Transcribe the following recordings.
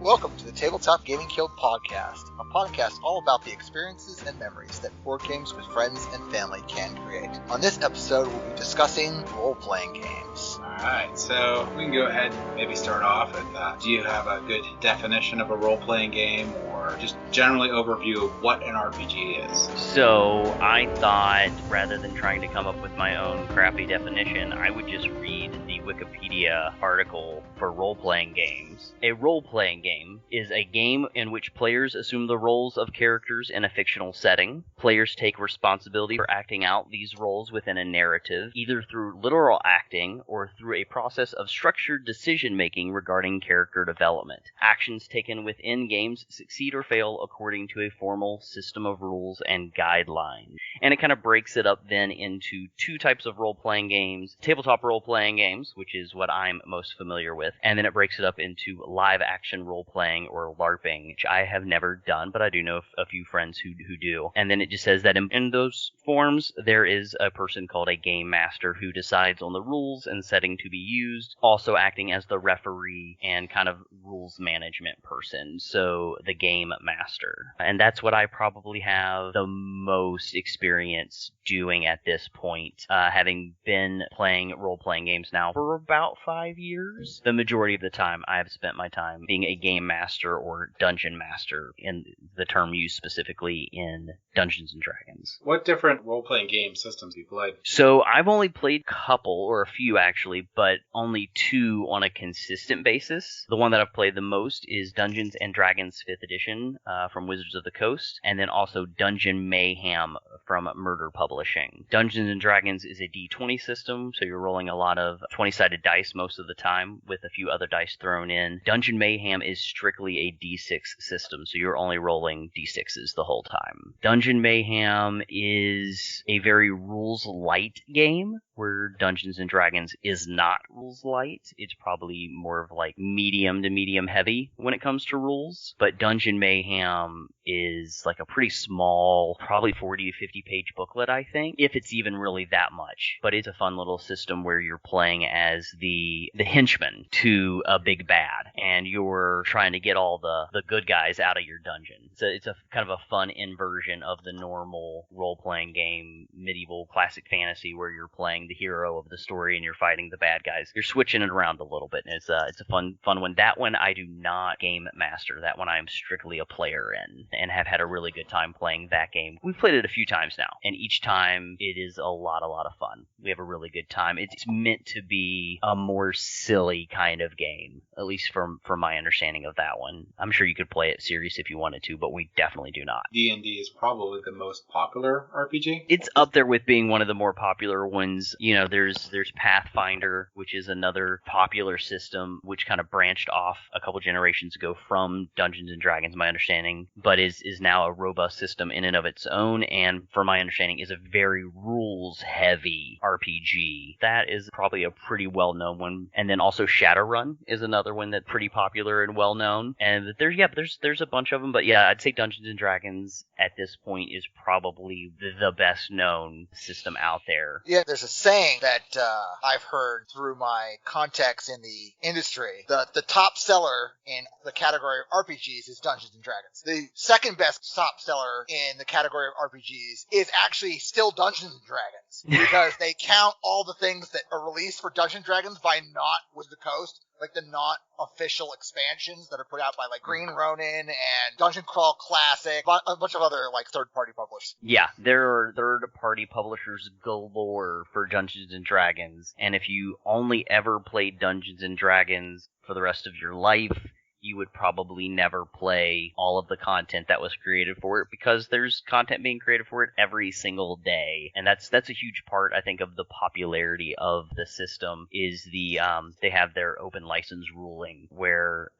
Welcome to the Tabletop Gaming Guild podcast, a podcast all about the experiences and memories that board games with friends and family can create. On this episode, we'll be discussing role-playing games. Alright, so we can go ahead and maybe start off with, do you have a good definition of a role-playing game, or just generally overview of what an RPG is? So I thought, rather than trying to come up with my own crappy definition, I would just read the Wikipedia article for role-playing games. A role-playing game is a game in which players assume the roles of characters in a fictional setting. Players take responsibility for acting out these roles within a narrative, either through literal acting or through a process of structured decision-making regarding character development. Actions taken within games succeed or fail according to a formal system of rules and guidelines. And it kind of breaks it up then into two types of role-playing games: tabletop role-playing games, which is what I'm most familiar with, and then it breaks it up into live-action role-playing or LARPing, which I have never done, but I do know a few friends who do. And then it just says that in those forms, there is a person called a game master who decides on the rules and setting to be used, also acting as the referee and kind of rules management person, so the game master. And that's what I probably have the most experience doing at this point, having been playing role-playing games now for about 5 years. The majority of the time I have spent my time being a game master or dungeon master, in the term used specifically in Dungeons & Dragons. What different role-playing game systems have you played? So I've only played a couple, or a few actually, but only two on a consistent basis. The one that I've played the most is Dungeons & Dragons 5th edition from Wizards of the Coast, and then also Dungeon Mayhem from Murder Publishing. Dungeons & Dragons is a D20 system, so you're rolling a lot of 20-sided dice most of the time, with a few other dice thrown in. Dungeon Mayhem is strictly a D6 system, so you're only rolling D6s the whole time. Dungeon Mayhem is a very rules-light game, where Dungeons & Dragons is not rules-light. It's probably more of like medium to medium-heavy when it comes to rules. But Dungeon Mayhem is like a pretty small, probably 40 to 50 page booklet, I think, if it's even really that much. But it's a fun little system where you're playing as the henchman to a big bad, and you're trying to get all the good guys out of your dungeon. So it's a kind of a fun inversion of the normal role-playing game, medieval classic fantasy, where you're playing the hero of the story and you're fighting the bad guys. You're switching it around a little bit, and it's a fun one. That one I do not game master. That one I am strictly a player in, and have had a really good time playing that game. We've played it a few times now, and each time it is a lot of fun. We have a really good time. It's meant to be a more silly kind of game, at least from my understanding of that one. I'm sure you could play it serious if you wanted to, but we definitely do not. D&D is probably the most popular RPG? It's up there with being one of the more popular ones. You know, there's Pathfinder, which is another popular system, which kind of branched off a couple generations ago from Dungeons & Dragons, my understanding, but is now a robust system in and of its own, and from my understanding is a very rules-heavy RPG. That is probably a pretty well-known one. And then also Shadowrun is another one that's pretty popular and well-known. And there's a bunch of them, but yeah, I'd say Dungeons & Dragons at this point is probably the best-known system out there. Yeah, there's a saying that I've heard through my contacts in the industry. The top seller in the category of RPGs is Dungeons & Dragons. The second best top seller in the category of RPGs is actually still Dungeons & Dragons, because they count all the things that are released for Dungeons & Dragons by not Wizards of the Coast, like the not official expansions that are put out by like Green Ronin and Dungeon Crawl Classic, a bunch of other like third-party publishers. Yeah, there are third-party publishers galore for Dungeons & Dragons, and if you only ever played Dungeons & Dragons for the rest of your life, you would probably never play all of the content that was created for it, because there's content being created for it every single day. And that's a huge part, I think, of the popularity of the system, is they have their open license ruling, where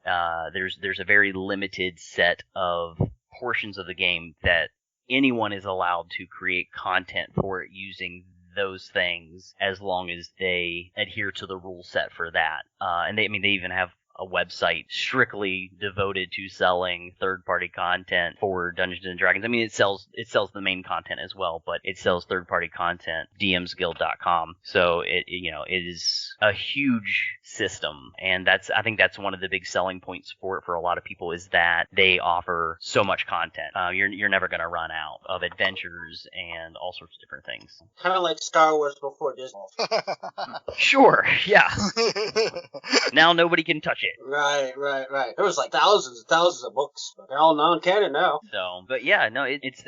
there's a very limited set of portions of the game that anyone is allowed to create content for it using those things, as long as they adhere to the rule set for that. And they even have a website strictly devoted to selling third-party content for Dungeons and Dragons. I mean, it sells the main content as well, but it sells third-party content, dmsguild.com. So it is a huge system, and I think that's one of the big selling points for it for a lot of people, is that they offer so much content. You're never going to run out of adventures and all sorts of different things. Kind of like Star Wars before Disney. Sure, yeah. Now nobody can touch it. Right. There was like thousands and thousands of books, but they're all non-canon now. So, but yeah, no, it's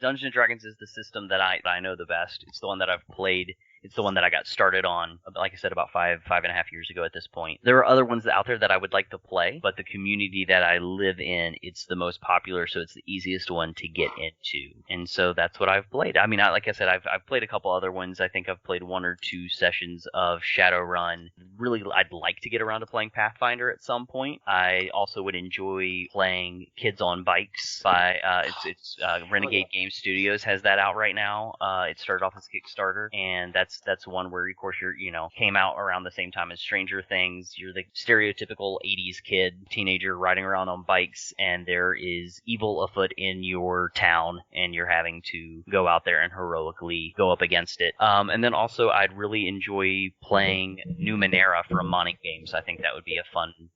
Dungeons and Dragons is the system that I know the best. It's the one that I've played. It's the one that I got started on, like I said, about five and a half years ago at this point. There are other ones out there that I would like to play, but the community that I live in, it's the most popular, so it's the easiest one to get into. And so that's what I've played. I mean, like I said, I've played a couple other ones. I think I've played 1 or 2 sessions of Shadowrun. Really, I'd like to get around to playing Pathfinder at some point. I also would enjoy playing Kids on Bikes by Renegade Game Studios has that out right now. It started off as Kickstarter, and that's one where, of course, came out around the same time as Stranger Things. You're the stereotypical 80s kid, teenager riding around on bikes, and there is evil afoot in your town, and you're having to go out there and heroically go up against it. And then also, I'd really enjoy playing Numenera from Monty Games. I think that would be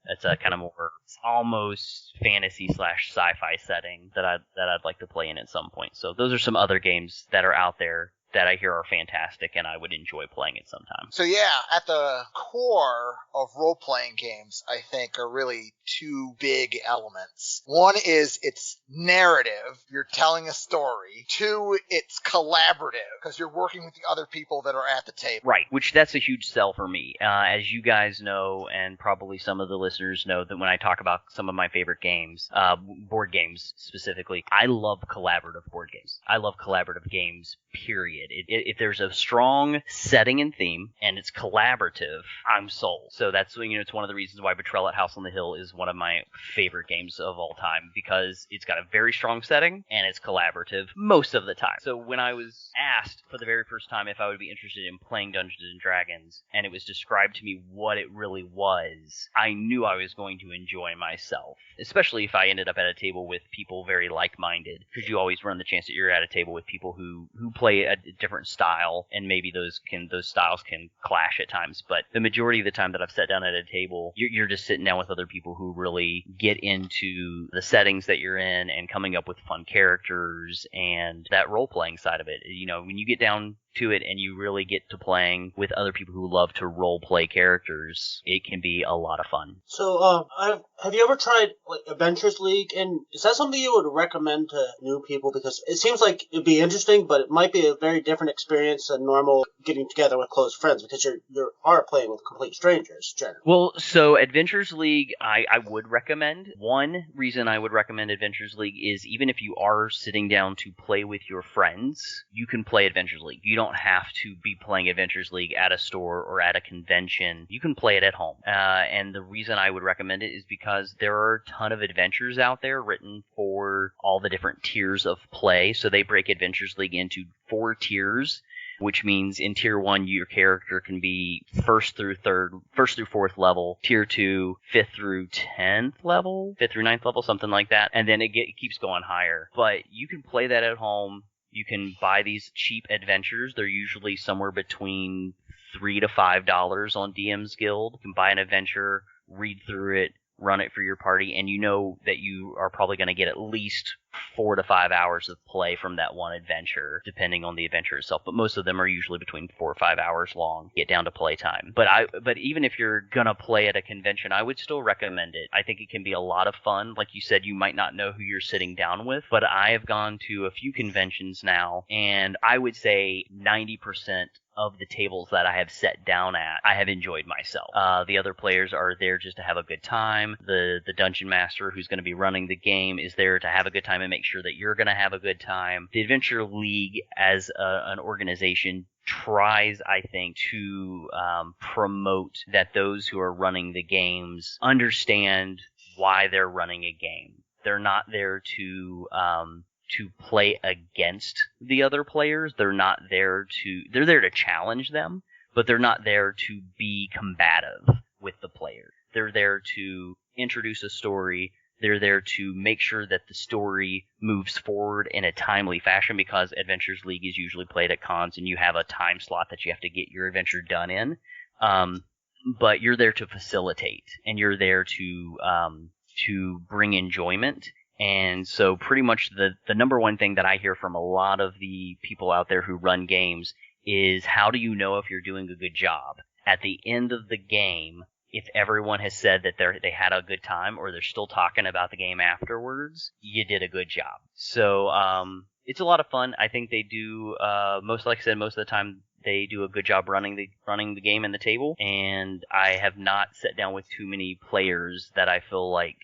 it's a kind of more almost fantasy/sci-fi setting that I'd like to play in at some point. So those are some other games that are out there that I hear are fantastic, and I would enjoy playing it sometime. So yeah, at the core of role-playing games, I think, are really 2 big elements. One is it's narrative. You're telling a story. 2, it's collaborative, because you're working with the other people that are at the table. Right, which that's a huge sell for me. As you guys know, and probably some of the listeners know, that when I talk about some of my favorite games, board games specifically, I love collaborative board games. I love collaborative games, period. If there's a strong setting and theme and it's collaborative, I'm sold. So that's it's one of the reasons why Betrayal at House on the Hill is one of my favorite games of all time, because it's got a very strong setting and it's collaborative most of the time. So when I was asked for the very first time if I would be interested in playing Dungeons and Dragons, and it was described to me what it really was, I knew I was going to enjoy myself, especially if I ended up at a table with people very like-minded, because you always run the chance that you're at a table with people who play a different style, and maybe those styles can clash at times. But the majority of the time that I've sat down at a table, you're just sitting down with other people who really get into the settings that you're in and coming up with fun characters and that role-playing side of it. When you get down to it and you really get to playing with other people who love to role play characters, it can be a lot of fun. So, have you ever tried like Adventures League? And is that something you would recommend to new people? Because it seems like it'd be interesting, but it might be a very different experience than normal getting together with close friends, because you are playing with complete strangers generally. Well, so Adventures League, I would recommend. One reason I would recommend Adventures League is even if you are sitting down to play with your friends, you can play Adventures League. You don't have to be playing Adventures League at a store or at a convention. You can play it at home. And the reason I would recommend it is because there are a ton of adventures out there written for all the different tiers of play. So they break Adventures League into 4 tiers, which means in Tier 1, your character can be 1st through 4th level, Tier 2, 5th through 10th level, 5th through 9th level, something like that, and then it keeps going higher. But you can play that at home. You can buy these cheap adventures. They're usually somewhere between $3 to $5 on DM's Guild. You can buy an adventure, read through it, run it for your party, and you know that you are probably going to get at least 4 to 5 hours of play from that one adventure, depending on the adventure itself. But most of them are usually between 4 or 5 hours long, get down to playtime. But even if you're gonna play at a convention, I would still recommend it. I think it can be a lot of fun. Like you said, you might not know who you're sitting down with, but I have gone to a few conventions now, and I would say 90% of the tables that I have sat down at, I have enjoyed myself. The other players are there just to have a good time. The dungeon master who's going to be running the game is there to have a good time and make sure that you're going to have a good time. The Adventure League as an organization tries, I think, to promote that those who are running the games understand why they're running a game. They're not there to play against the other players. They're there to challenge them, but they're not there to be combative with the players. They're there to introduce a story. They're there to make sure that the story moves forward in a timely fashion, because Adventures League is usually played at cons and you have a time slot that you have to get your adventure done in. But you're there to facilitate, and you're there to bring enjoyment. And so pretty much the number one thing that I hear from a lot of the people out there who run games is, how do you know if you're doing a good job? At the end of the game, if everyone has said that they had a good time, or they're still talking about the game afterwards, you did a good job. So it's a lot of fun. I think they do, most of the time, they do a good job running the game and the table. And I have not sat down with too many players that I feel like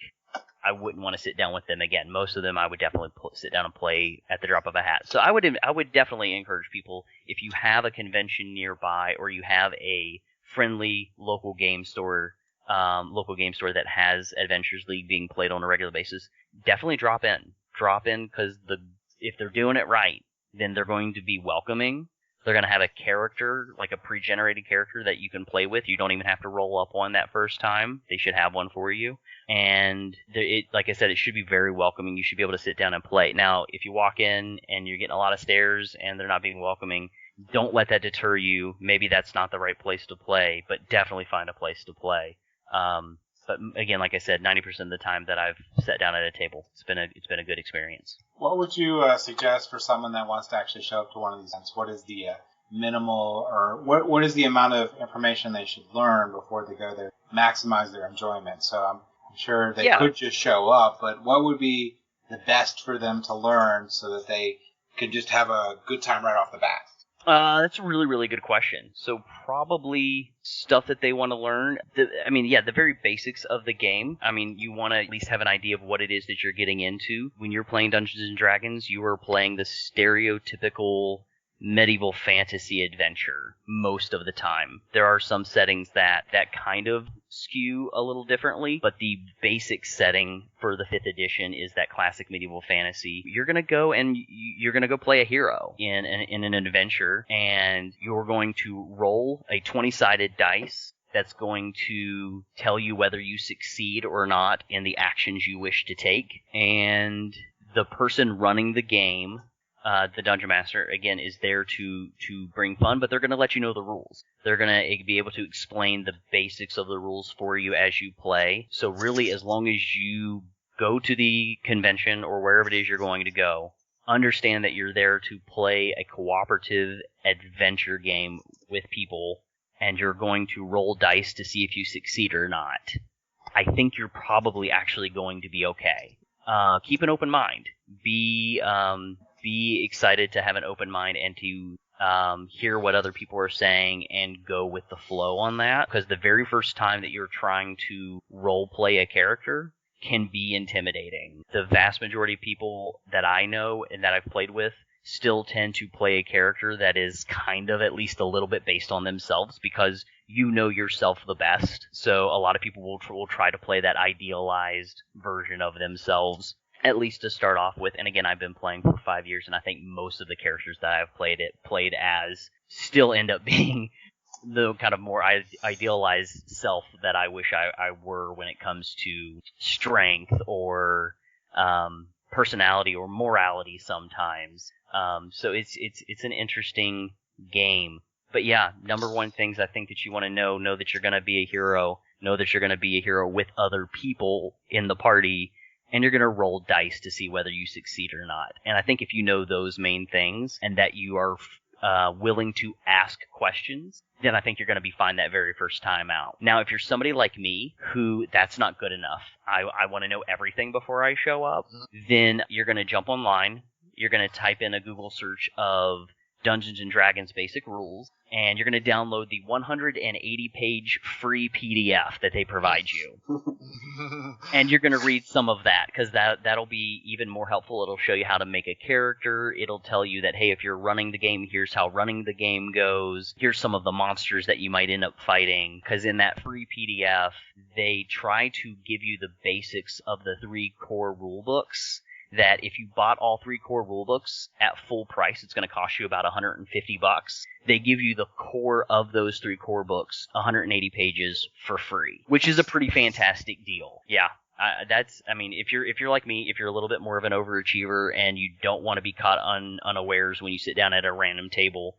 I wouldn't want to sit down with them again. Most of them I would definitely sit down and play at the drop of a hat. So I would definitely encourage people, if you have a convention nearby, or you have a friendly local game store that has Adventures League being played on a regular basis, definitely drop in, because if they're doing it right, then they're going to be welcoming. They're going to have a character, like a pre-generated character that you can play with. You don't even have to roll up one that first time. They should have one for you. And like I said, it should be very welcoming. You should be able to sit down and play. Now, if you walk in and you're getting a lot of stares and they're not being welcoming, don't let that deter you. Maybe that's not the right place to play, but definitely find a place to play. But again, like I said, 90% of the time that I've sat down at a table, it's been a good experience. What would you suggest for someone that wants to actually show up to one of these events? What is the minimal, or what is the amount of information they should learn before they go there, maximize their enjoyment? So I'm sure they could just show up, but what would be the best for them to learn so that they could just have a good time right off the bat? That's a really, really good question. So probably stuff that they want to learn. The very basics of the game. I mean, you want to at least have an idea of what it is that you're getting into. When you're playing Dungeons and Dragons, you are playing the stereotypical medieval fantasy adventure most of the time. There are some settings that kind of skew a little differently, but the basic setting for the 5th edition is that classic medieval fantasy. You're going to go play a hero in an adventure, and you're going to roll a 20-sided dice that's going to tell you whether you succeed or not in the actions you wish to take. And the person running the game, the Dungeon Master, again, is there to bring fun, but they're going to let you know the rules. They're going to be able to explain the basics of the rules for you as you play. So really, as long as you go to the convention or wherever it is you're going to go, understand that you're there to play a cooperative adventure game with people, and you're going to roll dice to see if you succeed or not. I think you're probably actually going to be okay. Keep an open mind. Be excited to have an open mind and to hear what other people are saying and go with the flow on that. Because the very first time that you're trying to role play a character can be intimidating. The vast majority of people that I know and that I've played with still tend to play a character that is kind of at least a little bit based on themselves, because you know yourself the best. So a lot of people will try to play that idealized version of themselves, at least to start off with. And again, I've been playing for 5 years, and I think most of the characters that I've played as still end up being the kind of more idealized self that I wish I were when it comes to strength or personality or morality sometimes. So it's an interesting game. But yeah, number one things I think that you want to know that you're going to be a hero, know that you're going to be a hero with other people in the party, and you're going to roll dice to see whether you succeed or not. And I think if you know those main things and that you are willing to ask questions, then I think you're going to be fine that very first time out. Now, if you're somebody like me who that's not good enough, I want to know everything before I show up, then you're going to jump online, you're going to type in a Google search of Dungeons and Dragons basic rules, and you're going to download the 180-page free PDF that they provide you. And you're going to read some of that, because that'll be even more helpful. It'll show you how to make a character. It'll tell you that, hey, if you're running the game, here's how running the game goes. Here's some of the monsters that you might end up fighting. Because in that free PDF, they try to give you the basics of the 3 core rule books that if you bought all 3 core rulebooks at full price, it's going to cost you about $150. They give you the core of those 3 core books, 180 pages for free, which is a pretty fantastic deal. Yeah. If you're like me, if you're a little bit more of an overachiever and you don't want to be caught unawares when you sit down at a random table,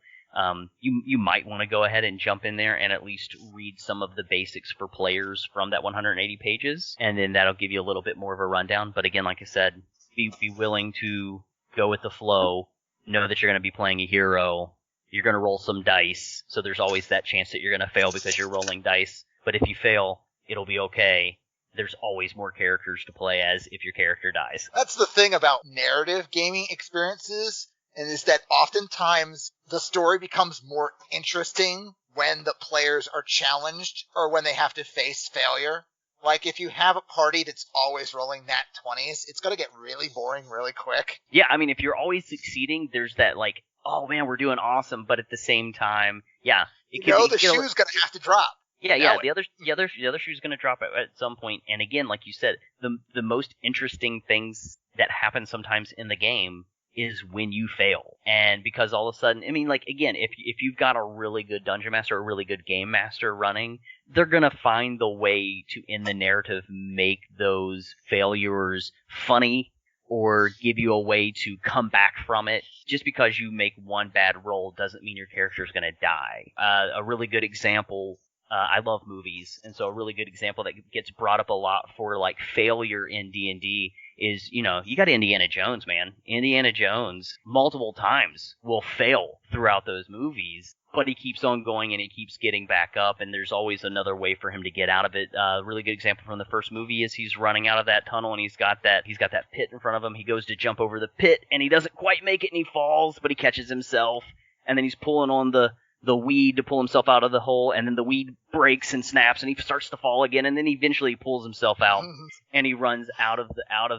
you might want to go ahead and jump in there and at least read some of the basics for players from that 180 pages, and then that'll give you a little bit more of a rundown. But again, like I said, be willing to go with the flow, know that you're going to be playing a hero, you're going to roll some dice, so there's always that chance that you're going to fail because you're rolling dice, but if you fail, it'll be okay. There's always more characters to play as if your character dies. That's the thing about narrative gaming experiences, and is that oftentimes the story becomes more interesting when the players are challenged or when they have to face failure. Like, if you have a party that's always rolling nat 20s, it's going to get really boring really quick. Yeah, I mean, if you're always succeeding, there's that, like, oh man, we're doing awesome, but at the same time, yeah. The shoe's going to have to drop. Yeah, the other shoe's going to drop at some point. And again, like you said, the most interesting things that happen sometimes in the game is when you fail. And because all of a sudden, I mean, like, again, if you've got a really good dungeon master or a really good game master running, they're going to find the way to, in the narrative, make those failures funny or give you a way to come back from it. Just because you make one bad roll doesn't mean your character's going to die. A really good example, I love movies, and so a really good example that gets brought up a lot for, like, failure in D&D is, you got Indiana Jones, man. Indiana Jones, multiple times, will fail throughout those movies, but he keeps on going and he keeps getting back up, and there's always another way for him to get out of it. A really good example from the first movie is he's running out of that tunnel, and he's got that pit in front of him. He goes to jump over the pit, and he doesn't quite make it, and he falls, but he catches himself, and then he's pulling on the weed to pull himself out of the hole, and then the weed breaks and snaps, and he starts to fall again, and then eventually he pulls himself out, and he runs out of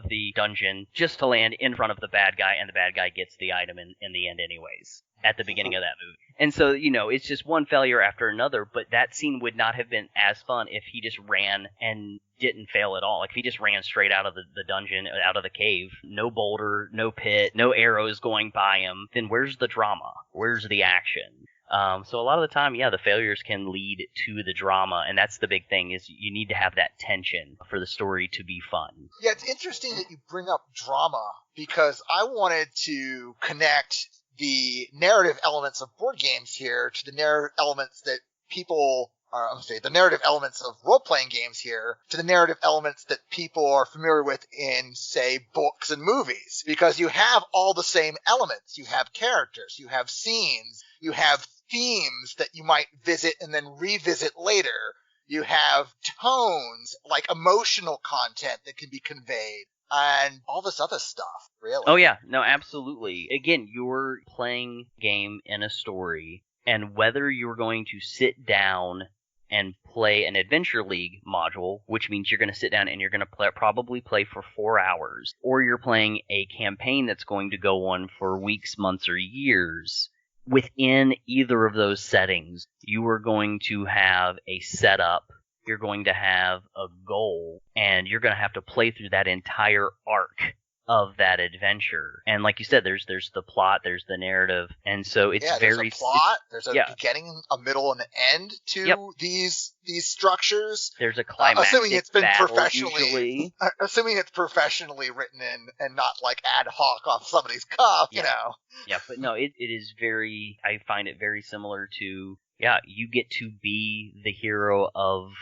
the dungeon just to land in front of the bad guy, and the bad guy gets the item in the end anyways, at the beginning of that movie. And so, it's just one failure after another, but that scene would not have been as fun if he just ran and didn't fail at all. Like, if he just ran straight out of the dungeon, out of the cave, no boulder, no pit, no arrows going by him, then where's the drama? Where's the action? So a lot of the time, the failures can lead to the drama, and that's the big thing, is you need to have that tension for the story to be fun. Yeah, it's interesting that you bring up drama, because I wanted to connect the narrative elements of board games here to the narrative elements that the narrative elements of role-playing games here to the narrative elements that people are familiar with in, say, books and movies. Because you have all the same elements. You have characters, you have scenes, you have themes that you might visit and then revisit later. You have tones, like emotional content that can be conveyed, and all this other stuff, really. Oh yeah, no, absolutely. Again, you're playing a game in a story, and whether you're going to sit down and play an Adventure League module, which means you're going to sit down and you're going to probably play for 4 hours, or you're playing a campaign that's going to go on for weeks, months, or years, within either of those settings, you are going to have a setup, you're going to have a goal, and you're going to have to play through that entire arc of that adventure. And like you said, there's the plot, there's the narrative, and so it's there's very... a plot, there's a beginning, a middle, and an end to these structures. There's a climactic assuming it's been battle, professionally, assuming it's professionally written in and not like ad hoc off somebody's cuff, Yeah, but no, it is very... I find it very similar to... you get to be the hero of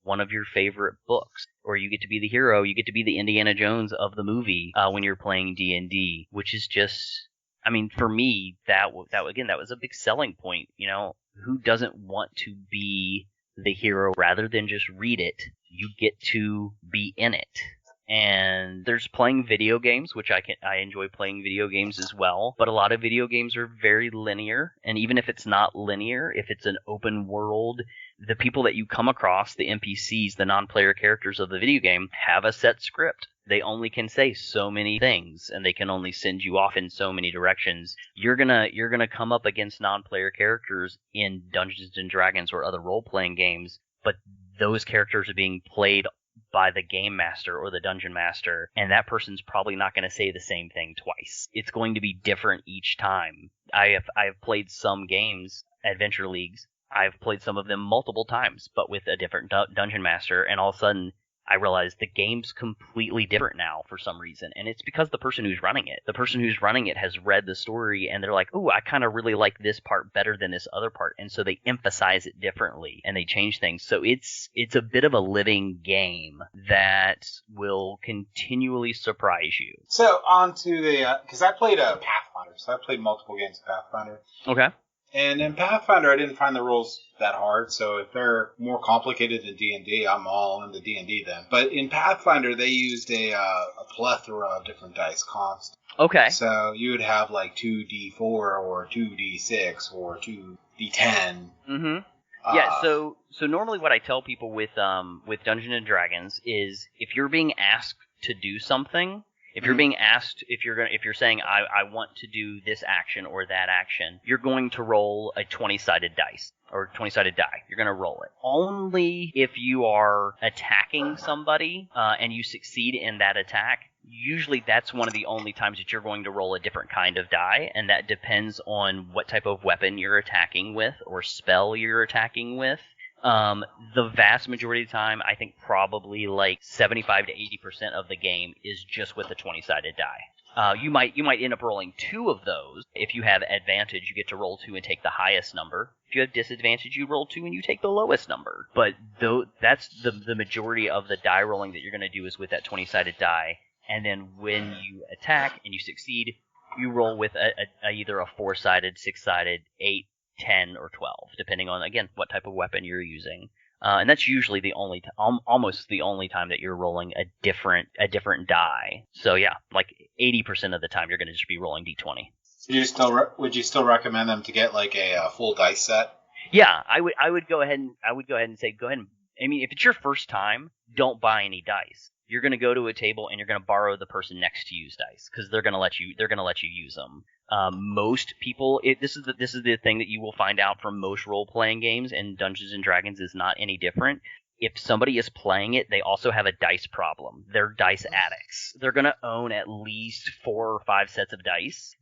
one of your favorite books, or you get to be the hero, you get to be the Indiana Jones of the movie when you're playing D&D, which is just, I mean, for me, that was a big selling point. Who doesn't want to be the hero rather than just read it? You get to be in it. And there's playing video games, which I enjoy playing video games as well, but a lot of video games are very linear, and even if it's not linear, if it's an open world, the people that you come across, the NPCs, the non-player characters of the video game, have a set script. They only can say so many things, and they can only send you off in so many directions. You're gonna come up against non-player characters in Dungeons and Dragons or other role-playing games, but those characters are being played by the game master or the dungeon master, and that person's probably not going to say the same thing twice. It's going to be different each time. I have played some games, adventure leagues. I've played some of them multiple times, but with a different dungeon master, and all of a sudden I realized the game's completely different now for some reason, and it's because the person who's running it has read the story, and they're like, "Oh, I kind of really like this part better than this other part," and so they emphasize it differently and they change things. So it's a bit of a living game that will continually surprise you. So on to the because I played a Pathfinder, so I played multiple games of Pathfinder. Okay. And in Pathfinder, I didn't find the rules that hard, so if they're more complicated than D&D, I'm all into D&D then. But in Pathfinder, they used a plethora of different dice constants. Okay. So you would have like 2d4 or 2d6 or 2d10. Mm-hmm. Yeah, so normally what I tell people with Dungeons and Dragons is if you're being asked to do something, if you're being asked, if you're saying I want to do this action or that action, you're going to roll a 20-sided dice or 20-sided die. You're going to roll it. Only if you are attacking somebody and you succeed in that attack, usually that's one of the only times that you're going to roll a different kind of die, and that depends on what type of weapon you're attacking with or spell you're attacking with. The vast majority of the time, I think probably like 75 to 80% of the game is just with a 20-sided die. You might end up rolling 2 of those. If you have advantage, you get to roll 2 and take the highest number. If you have disadvantage, you roll 2 and you take the lowest number. But that's the majority of the die rolling that you're going to do is with that 20-sided die. And then when you attack and you succeed, you roll with either a 4-sided, 6-sided, 8, 10, or 12, depending on, again, what type of weapon you're using. And that's usually the only almost the only time that you're rolling a different die. So yeah, like 80% of the time you're going to just be rolling d20. Would you still recommend them to get like a full dice set? Yeah, I would go ahead and say go ahead and, I mean, if it's your first time, don't buy any dice. You're going to go to a table and you're going to borrow the person next to you's dice because they're going to let you use them. Most people, this is the thing that you will find out from most role-playing games, and Dungeons and Dragons is not any different. If somebody is playing it, they also have a dice problem. They're dice addicts. They're going to own at least 4 or 5 sets of dice,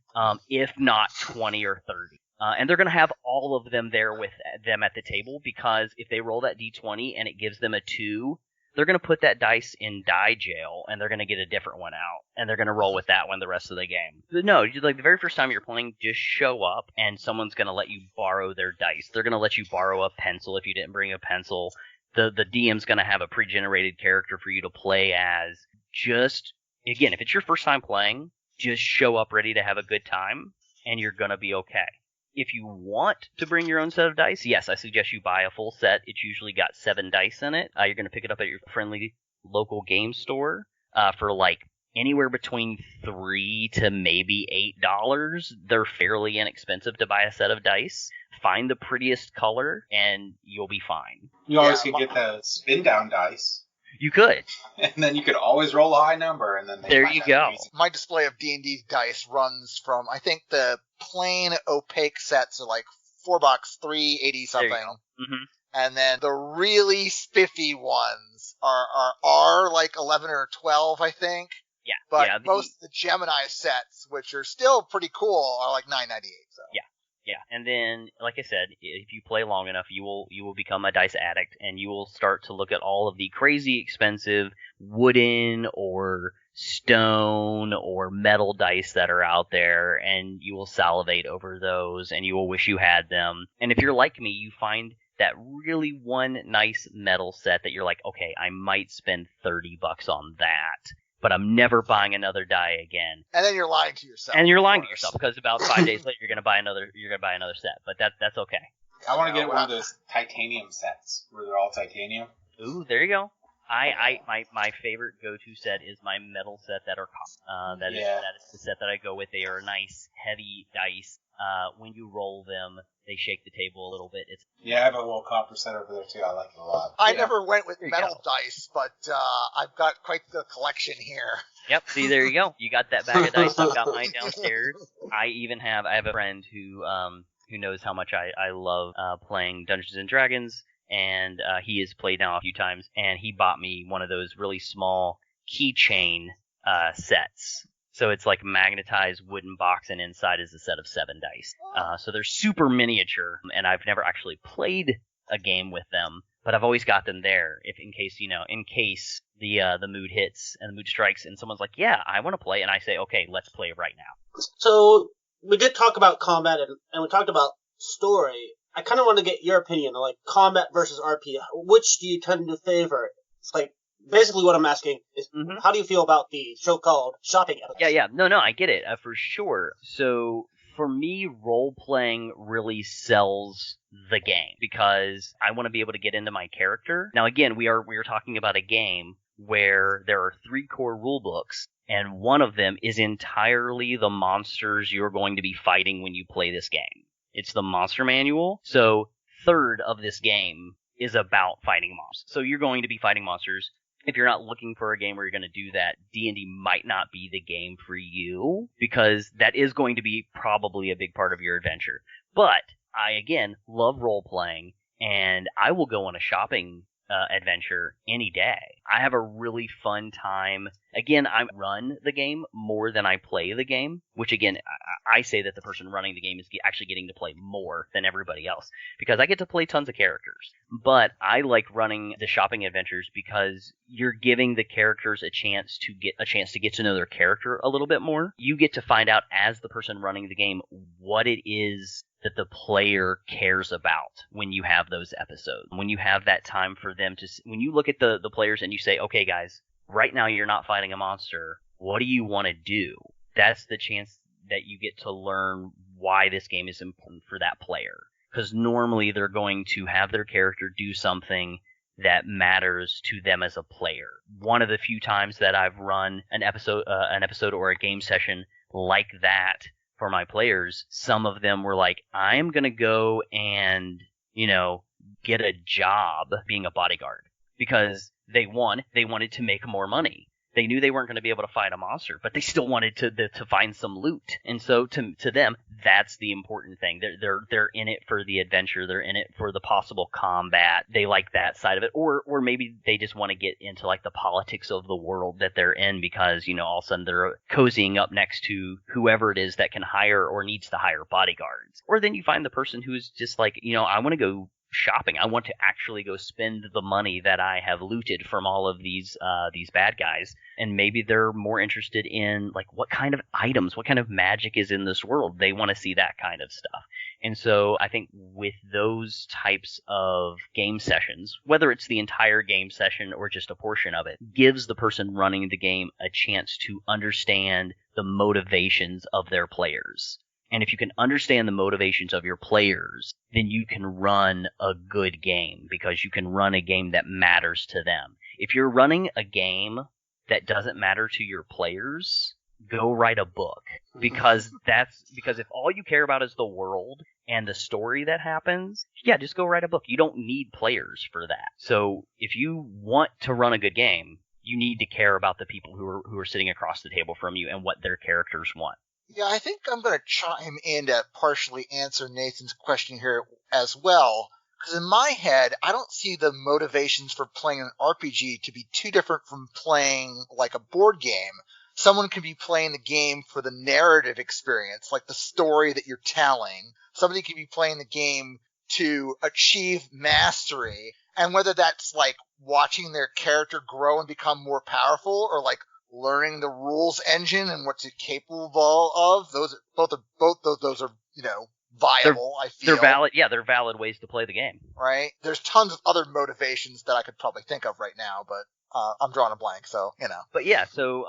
if not 20 or 30. And they're going to have all of them there with them at the table, because if they roll that d20 and it gives them a 2, they're going to put that dice in die jail, and they're going to get a different one out, and they're going to roll with that one the rest of the game. But no, like the very first time you're playing, just show up, and someone's going to let you borrow their dice. They're going to let you borrow a pencil if you didn't bring a pencil. The DM's going to have a pre-generated character for you to play as. Just, again, if it's your first time playing, just show up ready to have a good time, and you're going to be okay. If you want to bring your own set of dice, yes, I suggest you buy a full set. It's usually got 7 dice in it. You're going to pick it up at your friendly local game store for like anywhere between $3 to maybe $8. They're fairly inexpensive to buy a set of dice. Find the prettiest color, and you'll be fine. You always could get the spin down dice. You could. And then you could always roll a high number, and then there you go. My display of D&D dice runs from, I think the plain opaque sets are like $4, $3.80 something. Mm-hmm. And then the really spiffy ones are like 11 or 12, I think. Yeah. But most of the Gemini sets, which are still pretty cool, are like $9.98. So. Yeah. Yeah, and then, like I said, if you play long enough, you will become a dice addict, and you will start to look at all of the crazy expensive wooden or stone or metal dice that are out there, and you will salivate over those, and you will wish you had them. And if you're like me, you find that really one nice metal set that you're like, okay, I might spend $30 on that, but I'm never buying another die again. And then you're lying to yourself. And you're lying to yourself, because about 5 days later you're gonna buy another set. But that's okay. I want to get one of those titanium sets where they're all titanium. Ooh, there you go. My favorite go-to set is my metal set that are that is the set that I go with. They are nice, heavy dice. When you roll them, they shake the table a little bit. I have a little copper set over there too. I like it a lot. I never went with metal dice, but I've got quite the collection here. Yep. See, there you go. You got that bag of dice. I've got mine downstairs. I have a friend who knows how much I love playing Dungeons and Dragons. and he has played now a few times, and he bought me one of those really small keychain sets. So it's like a magnetized wooden box, and inside is a set of 7 dice. So they're super miniature, and I've never actually played a game with them, but I've always got them there in case the mood hits and the mood strikes, and someone's like, "Yeah, I want to play," and I say, "Okay, let's play right now." So we did talk about combat and we talked about story. I kind of want to get your opinion on like combat versus RP. Which do you tend to favor? It's like basically what I'm asking is, how do you feel about the so-called shopping episodes? Yeah. No, I get it for sure. So for me, role-playing really sells the game because I want to be able to get into my character. Now, again, we are talking about a game where there are 3 core rule books, and one of them is entirely the monsters you're going to be fighting when you play this game. It's the monster manual. So 1/3 of this game is about fighting monsters. So you're going to be fighting monsters. If you're not looking for a game where you're going to do that, D&D might not be the game for you, because that is going to be probably a big part of your adventure. But I, again, love role-playing, and I will go on a shopping adventure any day. I have a really fun time. Again, I run the game more than I play the game, which again, I say that the person running the game is actually getting to play more than everybody else because I get to play tons of characters. But I like running the shopping adventures because you're giving the characters a chance to get to know their character a little bit more. You get to find out as the person running the game what it is that the player cares about when you have those episodes. When you have that time for them to, when you look at the players and you say, okay guys, right now you're not fighting a monster, what do you want to do? That's the chance that you get to learn why this game is important for that player. Because normally they're going to have their character do something that matters to them as a player. One of the few times that I've run an episode or a game session like that for my players, some of them were like, I'm going to go and, get a job being a bodyguard because they wanted to make more money. They knew they weren't going to be able to fight a monster, but they still wanted to find some loot. And so to them, that's the important thing. They're in it for the adventure. They're in it for the possible combat. They like that side of it. Or maybe they just want to get into like the politics of the world that they're in because, all of a sudden they're cozying up next to whoever it is that can hire or needs to hire bodyguards. Or then you find the person who's just like, I want to go shopping. I want to actually go spend the money that I have looted from all of these bad guys, and maybe they're more interested in like what kind of items, what kind of magic is in this world. They want to see that kind of stuff. And so I think with those types of game sessions, whether it's the entire game session or just a portion of it, gives the person running the game a chance to understand the motivations of their players. And if you can understand the motivations of your players, then you can run a good game because you can run a game that matters to them. If you're running a game that doesn't matter to your players, go write a book because if all you care about is the world and the story that happens, just go write a book. You don't need players for that. So if you want to run a good game, you need to care about the people who are sitting across the table from you and what their characters want. Yeah, I think I'm going to chime in to partially answer Nathan's question here as well. Because in my head, I don't see the motivations for playing an RPG to be too different from playing like a board game. Someone can be playing the game for the narrative experience, like the story that you're telling. Somebody can be playing the game to achieve mastery. And whether that's like watching their character grow and become more powerful or like learning the rules engine and what's it capable of, those are viable. I feel they're valid. Yeah, they're valid ways to play the game. Right. There's tons of other motivations that I could probably think of right now, but I'm drawing a blank. So But yeah, so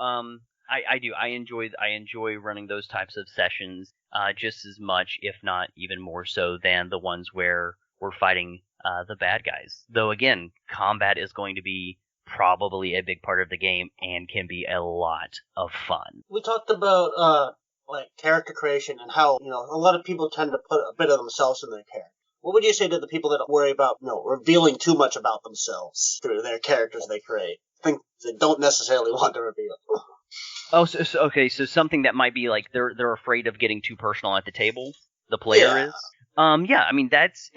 I do. I enjoy running those types of sessions just as much, if not even more so, than the ones where we're fighting the bad guys. Though again, combat is going to be probably a big part of the game and can be a lot of fun. We talked about like character creation and how a lot of people tend to put a bit of themselves in their character. What would you say to the people that worry about revealing too much about themselves through their characters they create? Things they don't necessarily want to reveal. Oh, so something that might be like they're afraid of getting too personal at the table. The player is. Yeah, I mean that's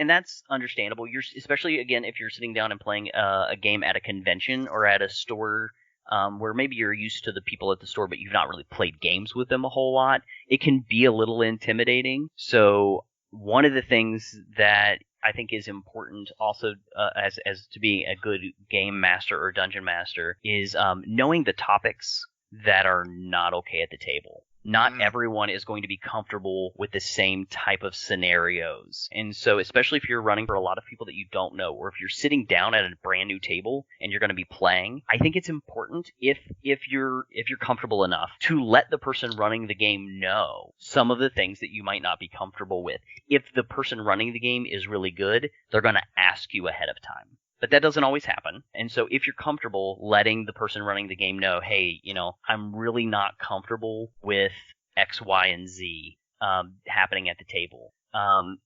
understandable. You're especially again if you're sitting down and playing a game at a convention or at a store, where maybe you're used to the people at the store, but you've not really played games with them a whole lot. It can be a little intimidating. So one of the things that I think is important also as to being a good game master or dungeon master is knowing the topics that are not okay at the table. Not everyone is going to be comfortable with the same type of scenarios. And so, especially if you're running for a lot of people that you don't know, or if you're sitting down at a brand new table and you're going to be playing, I think it's important if you're comfortable enough to let the person running the game know some of the things that you might not be comfortable with. If the person running the game is really good, they're going to ask you ahead of time. But that doesn't always happen. And so if you're comfortable letting the person running the game know, hey, I'm really not comfortable with X, Y, and Z happening at the table.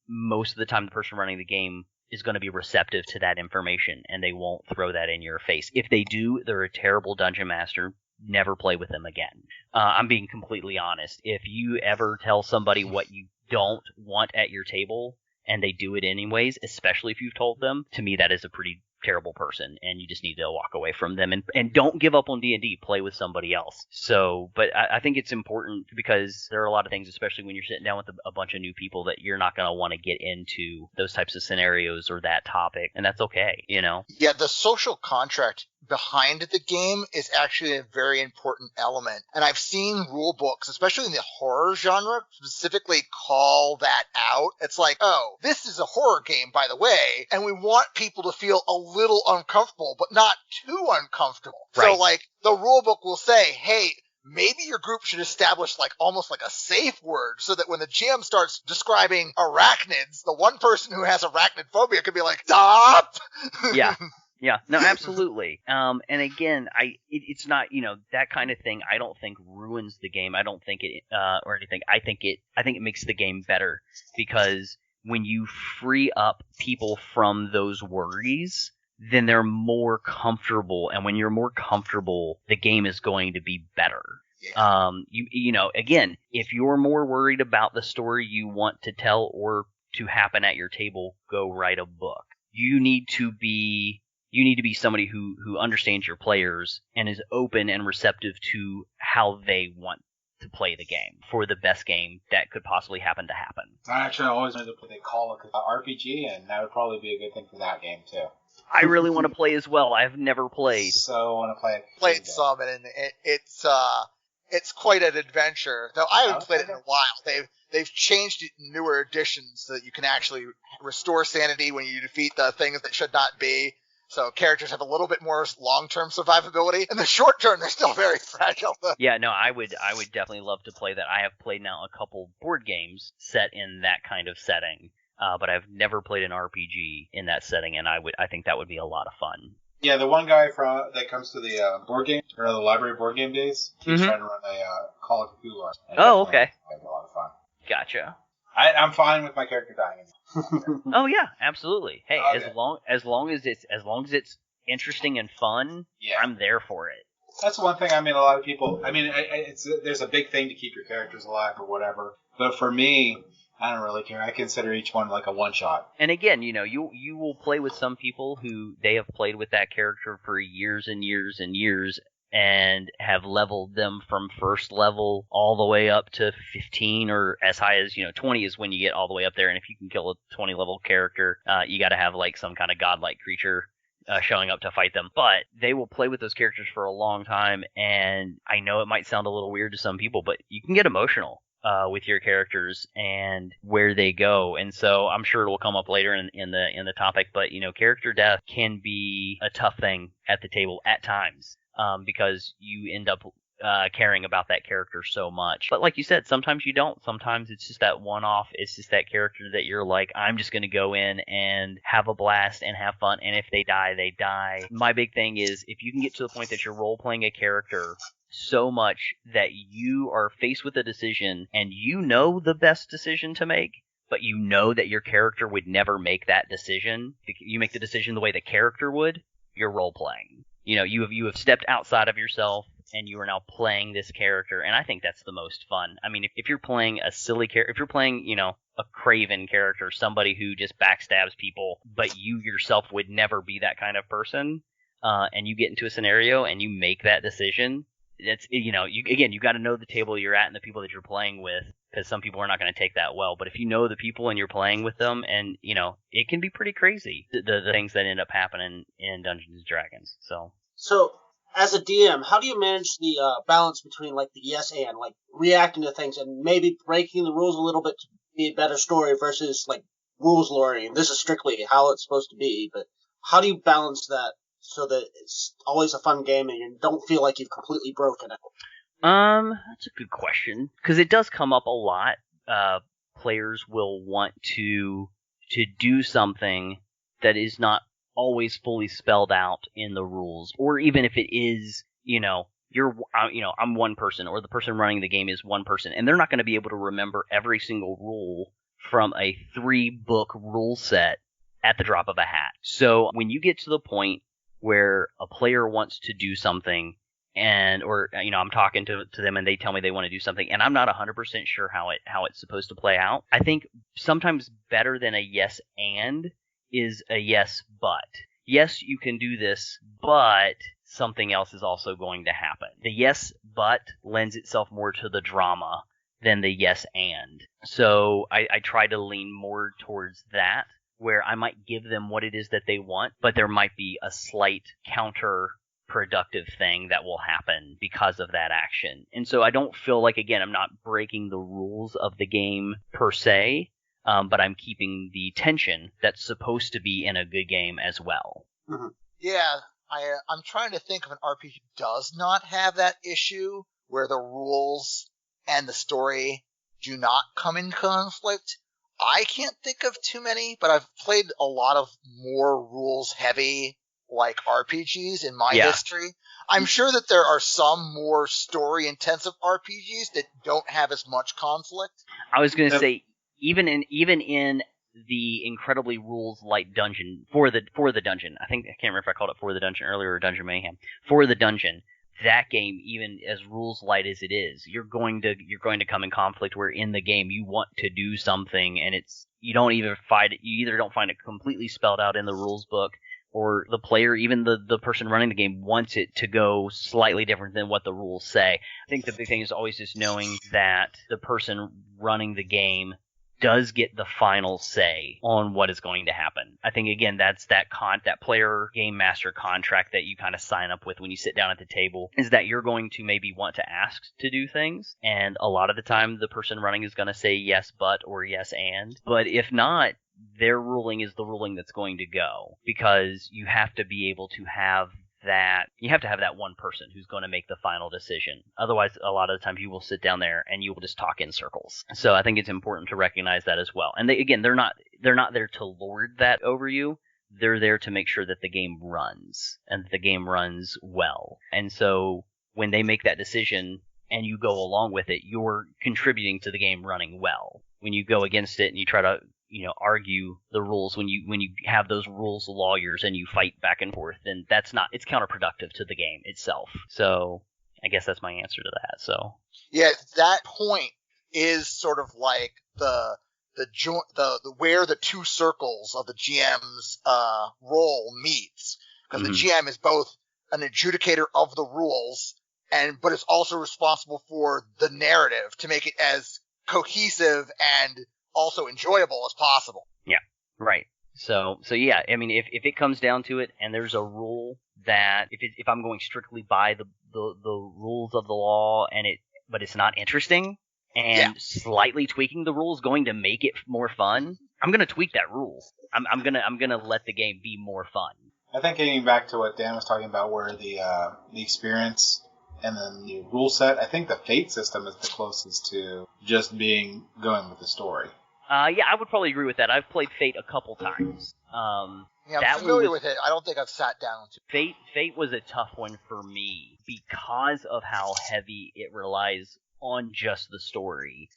Most of the time the person running the game is going to be receptive to that information, and they won't throw that in your face. If they do, they're a terrible dungeon master. Never play with them again. I'm being completely honest. If you ever tell somebody what you don't want at your table, and they do it anyways, especially if you've told them, to me that is a pretty terrible person, and you just need to walk away from them and don't give up on D&D. Play with somebody else. So, but I think it's important because there are a lot of things, especially when you're sitting down with a bunch of new people, that you're not going to want to get into those types of scenarios or that topic, and that's okay, Yeah, the social contract behind the game is actually a very important element. And I've seen rule books, especially in the horror genre, specifically call that out. It's like, oh, this is a horror game, by the way, and we want people to feel a little uncomfortable, but not too uncomfortable. Right. So, like, the rule book will say, hey, maybe your group should establish almost like a safe word so that when the GM starts describing arachnids, the one person who has arachnid phobia could be like, stop! Yeah. Yeah, no, absolutely. And again, it's not, that kind of thing I don't think ruins the game. I don't think it, or anything. I think it makes the game better, because when you free up people from those worries, then they're more comfortable. And when you're more comfortable, the game is going to be better. Yeah. Again, if you're more worried about the story you want to tell or to happen at your table, go write a book. You need to be somebody who understands your players and is open and receptive to how they want to play the game for the best game that could possibly happen to happen. I actually always wanted to play, they call it RPG, and that would probably be a good thing for that game too. I really want to play as well. I've never played. So want to play it. Played some, and it's quite an adventure. Though I haven't played it in a while. They've changed it in newer editions so that you can actually restore sanity when you defeat the things that should not be. So characters have a little bit more long-term survivability. In the short term, they're still very fragile. Yeah, no, I would definitely love to play that. I have played now a couple board games set in that kind of setting, but I've never played an RPG in that setting, and I think that would be a lot of fun. Yeah, the one guy that comes to the board game, or the library board game days, he's trying to run a Call of Cthulhu. Oh, okay. It's a lot of fun. Gotcha. I'm fine with my character dying. Oh yeah, absolutely. Hey, okay. as long as it's interesting and fun, yeah. I'm there for it. That's one thing. I mean, a lot of people. I mean, there's a big thing to keep your characters alive or whatever. But for me, I don't really care. I consider each one like a one shot. And again, you will play with some people who they have played with that character for years and years and years, and have leveled them from first level all the way up to 15, or as high as 20 is when you get all the way up there. And if you can kill a 20 level character, you got to have like some kind of godlike creature showing up to fight them. But they will play with those characters for a long time, and I know it might sound a little weird to some people, but you can get emotional with your characters and where they go. And so I'm sure it will come up later in the topic, but character death can be a tough thing at the table at times. Because you end up caring about that character so much. But like you said, sometimes you don't. Sometimes it's just that one-off. It's just that character that you're like, I'm just going to go in and have a blast and have fun. And if they die, they die. My big thing is, if you can get to the point that you're role-playing a character so much that you are faced with a decision and you know the best decision to make, but you know that your character would never make that decision. You make the decision the way the character would, you're role-playing. you have stepped outside of yourself and you are now playing this character, and I think that's the most fun. I mean, if you're playing a silly character, if you're playing, a craven character, somebody who just backstabs people, but you yourself would never be that kind of person, and you get into a scenario and you make that decision, that's, you got to know the table you're at and the people that you're playing with, because some people are not going to take that well. But if you know the people and you're playing with them, and, it can be pretty crazy, the things that end up happening in Dungeons and Dragons. So, as a DM, how do you manage the balance between, like, the yes and, like, reacting to things and maybe breaking the rules a little bit to be a better story versus, like, rules lore, and this is strictly how it's supposed to be, but how do you balance that so that it's always a fun game and you don't feel like you've completely broken it? That's a good question, because it does come up a lot. Players will want to do something that is not always fully spelled out in the rules, or even if it is, I'm one person, or the person running the game is one person, and they're not going to be able to remember every single rule from a 3-book rule set at the drop of a hat. So when you get to the point where a player wants to do something, or I'm talking to them and they tell me they want to do something, and I'm not 100% sure how it's supposed to play out, I think sometimes better than a yes and is a yes but. Yes, you can do this, but something else is also going to happen. The yes but lends itself more to the drama than the yes and. So I try to lean more towards that, where I might give them what it is that they want, but there might be a slight counterproductive thing that will happen because of that action. And so I don't feel like, again, I'm not breaking the rules of the game per se, but I'm keeping the tension that's supposed to be in a good game as well. Mm-hmm. Yeah, I'm trying to think of an RPG that does not have that issue, where the rules and the story do not come in conflict. I can't think of too many, but I've played a lot of more rules-heavy, like, RPGs in my history. I'm sure that there are some more story-intensive RPGs that don't have as much conflict. I was going to say, even in the incredibly rules light dungeon for the dungeon, I can't remember if I called it For the Dungeon earlier or Dungeon Mayhem. For the Dungeon, that game, even as rules light as it is, you're going to come in conflict where in the game you want to do something and you either don't find it completely spelled out in the rules book, or the player, even the person running the game, wants it to go slightly different than what the rules say. I think the big thing is always just knowing that the person running the game does get the final say on what is going to happen. I think, again, that's that player game master contract that you kind of sign up with when you sit down at the table, is that you're going to maybe want to ask to do things, and a lot of the time the person running is going to say yes but or yes and. But if not, their ruling is the ruling that's going to go, because you have to be able to have that one person who's going to make the final decision. Otherwise, a lot of the time you will sit down there and you will just talk in circles. So I think it's important to recognize that as well. And they're not there to lord that over you. They're there to make sure that the game runs, and that the game runs well. And so when they make that decision and you go along with it, you're contributing to the game running well. When you go against it and you try to argue the rules, when you have those rules lawyers and you fight back and forth, then it's counterproductive to the game itself. So I guess that's my answer to that. So yeah, that point is sort of like the where the two circles of the GM's role meets, because the GM is both an adjudicator of the rules but is also responsible for the narrative to make it as cohesive and also enjoyable as possible. Yeah, right. So yeah, I mean, if it comes down to it, and there's a rule that if I'm going strictly by the rules of the law, but it's not interesting, and slightly tweaking the rules going to make it more fun, I'm gonna tweak that rule. I'm gonna let the game be more fun. I think getting back to what Dan was talking about, where the experience and then the rule set, I think the Fate system is the closest to just going with the story. Yeah, I would probably agree with that. I've played Fate a couple times. I'm familiar with it. I don't think I've sat down to it. Fate was a tough one for me because of how heavy it relies on just the story.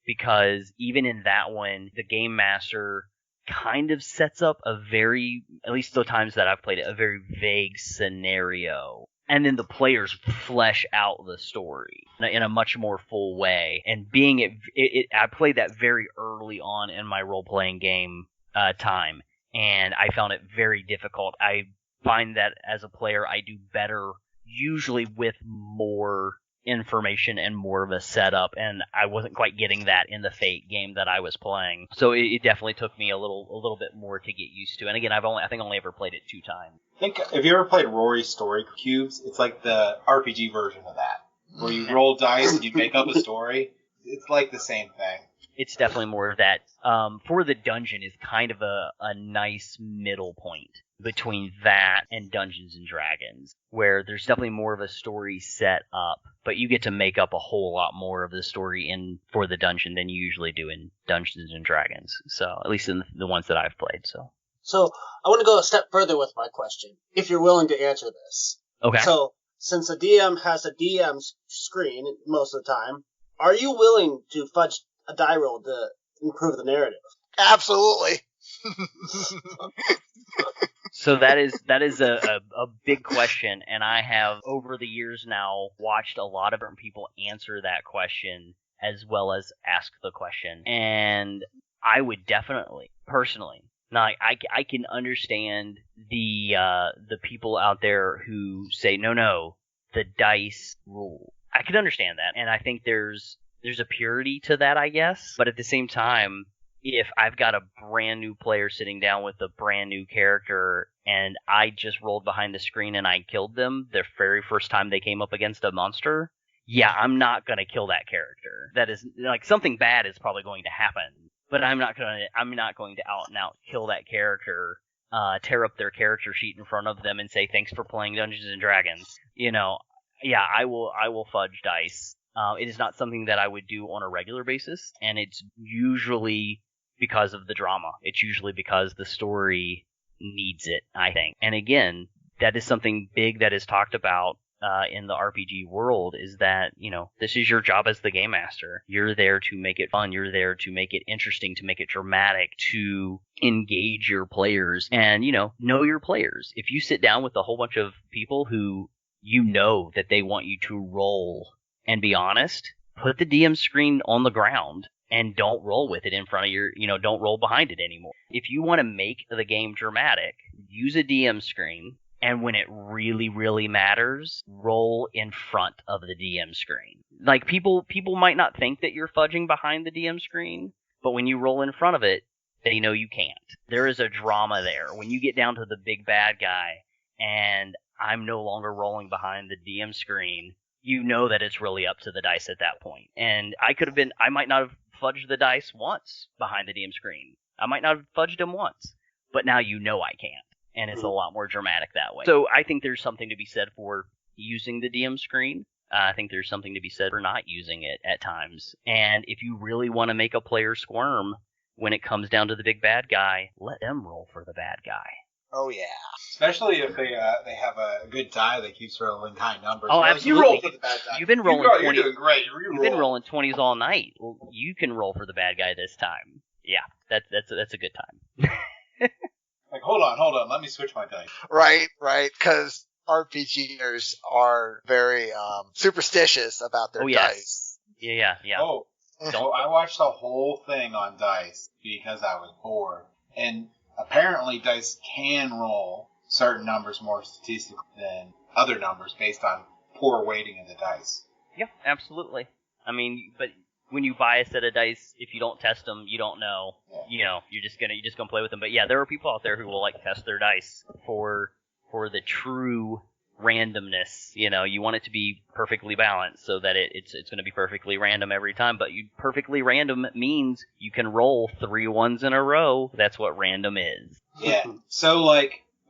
Because even in that one, the game master kind of sets up a very, at least the times that I've played it, a very vague scenario. And then the players flesh out the story in a much more full way. And I played that very early on in my role-playing game time, and I found it very difficult. I find that as a player, I do better usually with more information and more of a setup, and I wasn't quite getting that in the Fate game that I was playing. So it definitely took me a little bit more to get used to. And again, I think only ever played it 2 times. Have you ever played Rory's Story Cubes? It's like the RPG version of that, where you roll dice and you make up a story. It's like the same thing. It's definitely more of that. For the dungeon is kind of a nice middle point between that and Dungeons and Dragons, where there's definitely more of a story set up, but you get to make up a whole lot more of the story for the dungeon than you usually do in Dungeons and Dragons. So, at least in the ones that I've played. So, I want to go a step further with my question, if you're willing to answer this. Okay. So, since a DM has a DM screen most of the time, are you willing to fudge a die roll to improve the narrative? Absolutely. So that is a big question, and I have over the years now watched a lot of different people answer that question as well as ask the question, and I would definitely, personally, now I can understand the people out there who say no, the dice rule. I can understand that, and I think there's a purity to that, I guess, but at the same time, if I've got a brand new player sitting down with a brand new character and I just rolled behind the screen and I killed them the very first time they came up against a monster, yeah, I'm not going to kill that character. That is, like, something bad is probably going to happen, but I'm not going to out and out kill that character, tear up their character sheet in front of them and say, thanks for playing Dungeons and Dragons. Yeah, I will fudge dice. It is not something that I would do on a regular basis, and it's usually because of the drama. It's usually because the story needs it, I think. And again, that is something big that is talked about in the RPG world, is that, this is your job as the game master. You're there to make it fun. You're there to make it interesting, to make it dramatic, to engage your players, and, know your players. If you sit down with a whole bunch of people who that they want you to roll and be honest, put the DM screen on the ground and don't roll with it in front of don't roll behind it anymore. If you want to make the game dramatic, use a DM screen, and when it really, really matters, roll in front of the DM screen. Like, people might not think that you're fudging behind the DM screen, but when you roll in front of it, they know you can't. There is a drama there. When you get down to the big bad guy, and I'm no longer rolling behind the DM screen, you know that it's really up to the dice at that point. And I might not have fudged the dice once behind the DM screen. I might not have fudged them once, but now I can't. And it's a lot more dramatic that way. So I think there's something to be said for using the DM screen. I think there's something to be said for not using it at times. And if you really want to make a player squirm when it comes down to the big bad guy, let them roll for the bad guy. Oh, yeah. Especially if they have a good die that keeps rolling high numbers. Oh, absolutely. You roll for the bad die. You've been rolling 20. You're doing great. You've been rolling 20s all night. Well, you can roll for the bad guy this time. Yeah, that's a good time. Like, hold on. Let me switch my dice. Right. Because RPGers are very superstitious about their dice. Yeah. Oh, so I watched the whole thing on dice because I was bored. And apparently dice can roll certain numbers more statistically than other numbers based on poor weighting of the dice. Yeah, absolutely. I mean, but when you buy a set of dice, if you don't test them, you don't know. Yeah. You're just gonna play with them. But yeah, there are people out there who will test their dice for the true randomness. You want it to be perfectly balanced so that it's going to be perfectly random every time. But perfectly random means you can roll 3 ones in a row. That's what random is. Yeah. So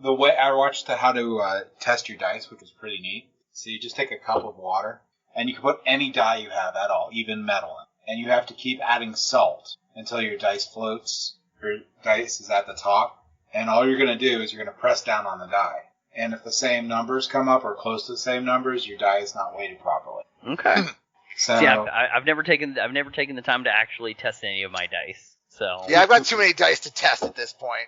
the way I watched how to test your dice, which is pretty neat. So you just take a cup of water and you can put any die you have at all, even metal, in, and you have to keep adding salt until your dice floats. Your dice is at the top, and all you're going to do is you're going to press down on the die. And if the same numbers come up or close to the same numbers, your die is not weighted properly. Okay. So yeah, I've never taken the time to actually test any of my dice. So Yeah, I've got too many dice to test at this point.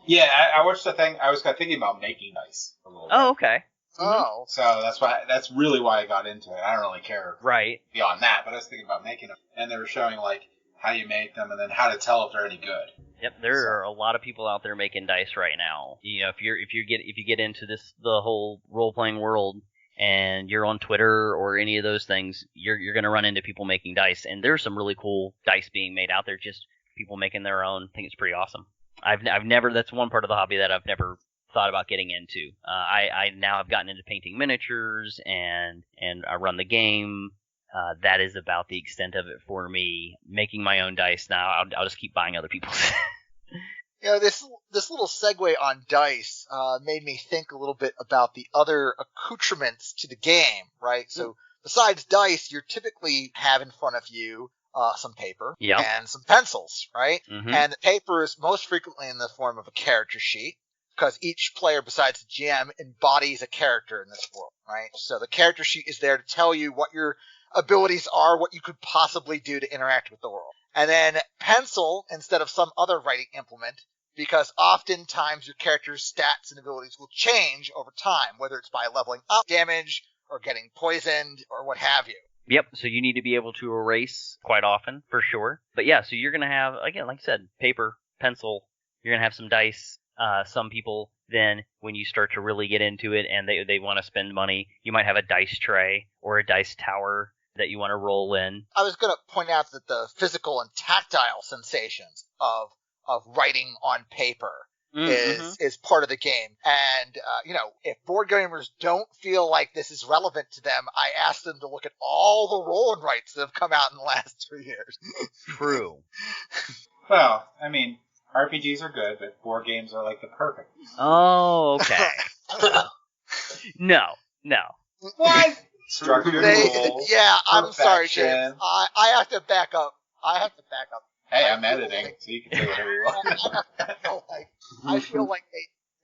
Yeah, I watched the thing. I was thinking about making dice a little bit. Oh, okay. Oh. So that's really why I got into it. I don't really care Right. beyond that, but I was thinking about making them. And they were showing, like, how you make them and then how to tell if they're any good. Yep, there are a lot of people out there making dice right now. You know, if you get into the whole role playing world and you're on Twitter or any of those things, you're going to run into people making dice, and there's some really cool dice being made out there. Just people making their own. I think it's pretty awesome. I've never, that's one part of the hobby that I've never thought about getting into. I now have gotten into painting miniatures and I run the game. That is about the extent of it for me. Making my own dice now, I'll just keep buying other people's. You know, this little segue on dice made me think a little bit about the other accoutrements to the game, right? So besides dice, you typically have in front of you some paper and some pencils, right? Mm-hmm. And the paper is most frequently in the form of a character sheet, because each player besides the GM embodies a character in this world, right? So the character sheet is there to tell you what your abilities are, what you could possibly do to interact with the world. And then pencil instead of some other writing implement, because oftentimes your character's stats and abilities will change over time, whether it's by leveling up damage or getting poisoned or what have you. Yep, so you need to be able to erase quite often, for sure. But yeah, so you're going to have, again, like I said, paper, pencil, you're going to have some dice. Some people then, when you start to really get into it and they want to spend money, you might have a dice tray or a dice tower that you want to roll in. I was going to point out that the physical and tactile sensations of writing on paper is part of the game. And, you know, if board gamers don't feel like this is relevant to them, I ask them to look at all the roll and writes that have come out in the last 2 years. True. Well, I mean, RPGs are good, but board games are like the perfect. Oh, okay. No. What? Structured rules. Yeah, I'm sorry, perfection. James. I have to back up. Hey, I'm editing, so you can say whatever you want. I feel like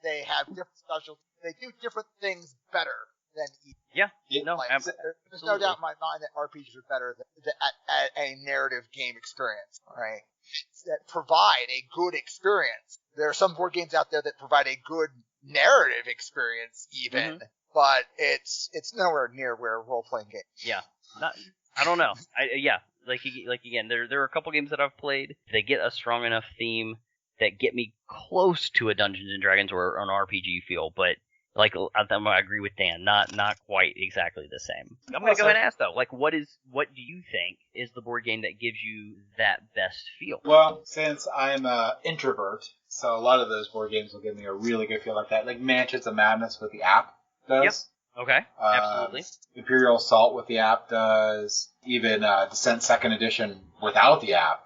they have different special. They do different things better than each. Yeah. No, Like, absolutely. there's no doubt in my mind that RPGs are better at a narrative game experience, right? That provide a good experience. There are some board games out there that provide a good narrative experience, even, but it's nowhere near where a role playing game. Yeah. I don't know. Like again, there are a couple games that I've played. They get a strong enough theme that get me close to a Dungeons and Dragons or an RPG feel, but like I agree with Dan, not quite exactly the same. I'm gonna go ahead and ask though, like what do you think is the board game that gives you that best feel? Well, since I'm an introvert, so a lot of those board games will give me a really good feel like that. Like Mansions of Madness with the app does. Yep. Okay, absolutely. Imperial Assault with the app does. Even Descent 2nd Edition without the app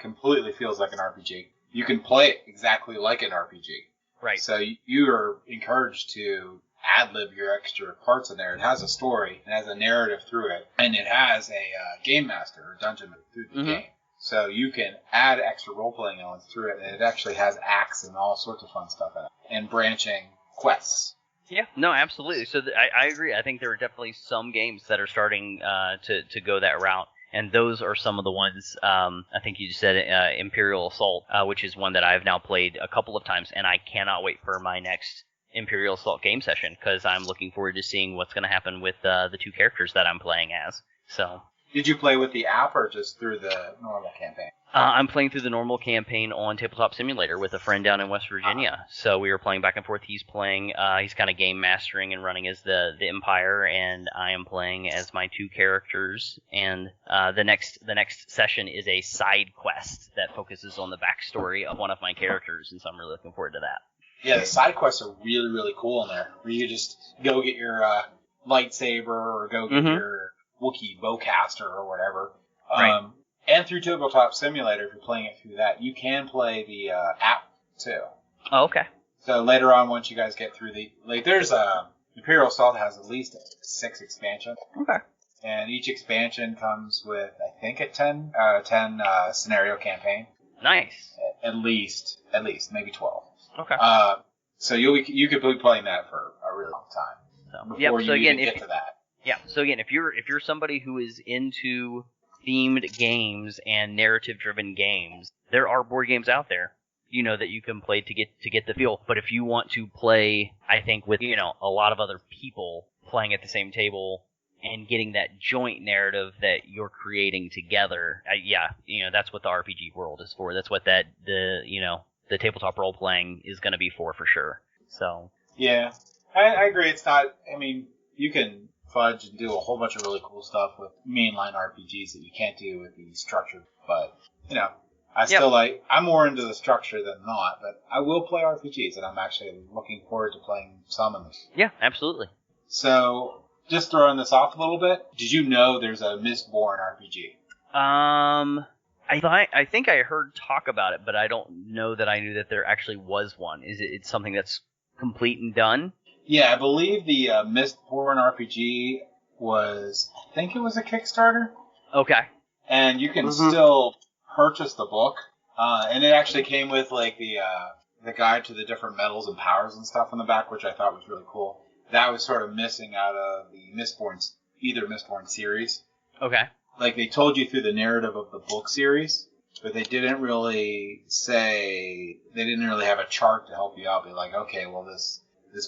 completely feels like an RPG. You can play it exactly like an RPG. Right. So you are encouraged to ad-lib your extra parts in there. It has a story, it has a narrative through it, and it has a game master or dungeon master through the game. So you can add extra role-playing elements through it, and it actually has acts and all sorts of fun stuff in it, and branching quests. Yeah, no, absolutely. So I agree. I think there are definitely some games that are starting to go that route, and those are some of the ones. I think you just said Imperial Assault, which is one that I've now played a couple of times, and I cannot wait for my next Imperial Assault game session because I'm looking forward to seeing what's going to happen with the two characters that I'm playing as. So. Did you play with the app or just through the normal campaign? I'm playing through the normal campaign on Tabletop Simulator with a friend down in West Virginia. So we were playing back and forth. He's playing, he's kind of game mastering and running as the Empire, and I am playing as my two characters. And the next session is a side quest that focuses on the backstory of one of my characters, and so I'm really looking forward to that. Yeah, the side quests are really, really cool in there, where you just go get your lightsaber or go get your Wookiee bowcaster or whatever. Right. And through Tabletop Simulator, if you're playing it through that, you can play the app too. Oh, okay. So later on, once you guys get through there's Imperial Assault has at least 6 expansions. Okay. And each expansion comes with, I think, a 10 scenario campaign. Nice. At least, maybe 12. Okay. So you could be playing that for a really long time before you even get to that. Yeah. So again, if you're somebody who is into themed games and narrative-driven games, there are board games out there, that you can play to get the feel. But if you want to play, I think, with, a lot of other people playing at the same table and getting that joint narrative that you're creating together, that's what the RPG world is for. That's what the tabletop role-playing is going to be for sure. So. Yeah, I agree. It's not, you can fudge and do a whole bunch of really cool stuff with mainline RPGs that you can't do with the structure. But, I still I'm more into the structure than not, but I will play RPGs, and I'm actually looking forward to playing some of them. Yeah, absolutely. So, just throwing this off a little bit, did you know there's a Mistborn RPG? I think I heard talk about it, but I don't know that I knew that there actually was one. It's something that's complete and done? Yeah, I believe the Mistborn RPG I think it was a Kickstarter. Okay. And you can still purchase the book. And it actually came with the guide to the different metals and powers and stuff on the back, which I thought was really cool. That was sort of missing out of the Mistborn series. Okay. They told you through the narrative of the book series, but they didn't really have a chart to help you out. Be like, okay, well, this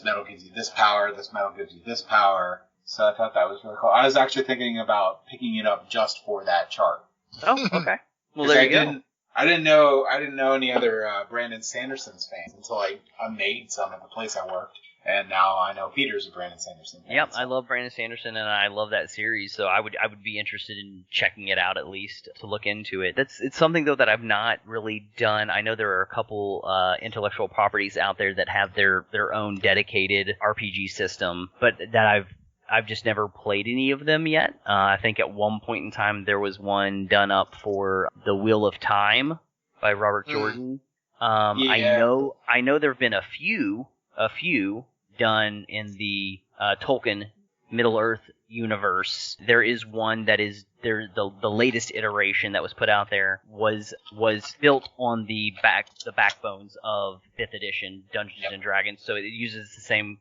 metal gives you this power, this metal gives you this power. So I thought that was really cool. I was actually thinking about picking it up just for that chart. Oh, okay. Well, there you go. I didn't know any other Brandon Sanderson's fans until I made some at the place I worked. And now I know Peter's a Brandon Sanderson fan. Yep, I love Brandon Sanderson, and I love that series, so I would be interested in checking it out at least to look into it. It's something, though, that I've not really done. I know there are a couple intellectual properties out there that have their own dedicated RPG system, but that I've just never played any of them yet. I think at one point in time there was one done up for The Wheel of Time by Robert Jordan. Yeah. I know there have been a few done in the Tolkien Middle-earth universe. There is one that is the latest iteration that was put out there was built on the backbones of 5th edition Dungeons and Dragons, so it uses the same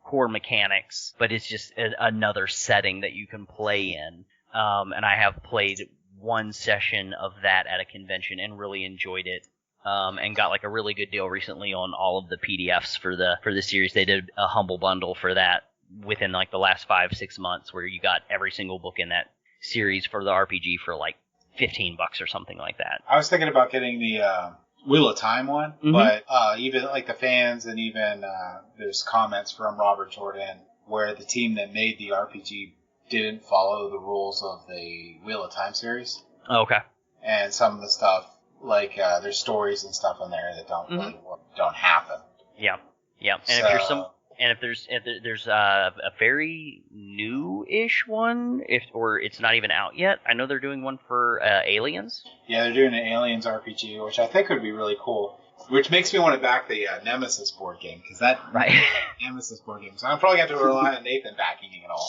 core mechanics, but it's just another setting that you can play in. And I have played one session of that at a convention and really enjoyed it. And got a really good deal recently on all of the PDFs for the series. They did a humble bundle for that within the last 5-6 months, where you got every single book in that series for the RPG for $15 or something like that. I was thinking about getting the Wheel of Time one, but even the fans, and even there's comments from Robert Jordan where the team that made the RPG didn't follow the rules of the Wheel of Time series. Okay. And some of the stuff, there's stories and stuff in there that don't really work, don't happen. Yeah. And if there's a very new-ish one, or it's not even out yet. I know they're doing one for Aliens. Yeah, they're doing an Aliens RPG, which I think would be really cool. Which makes me want to back the Nemesis board game, because that Nemesis board game. So I'm probably going to have to rely on Nathan backing it all.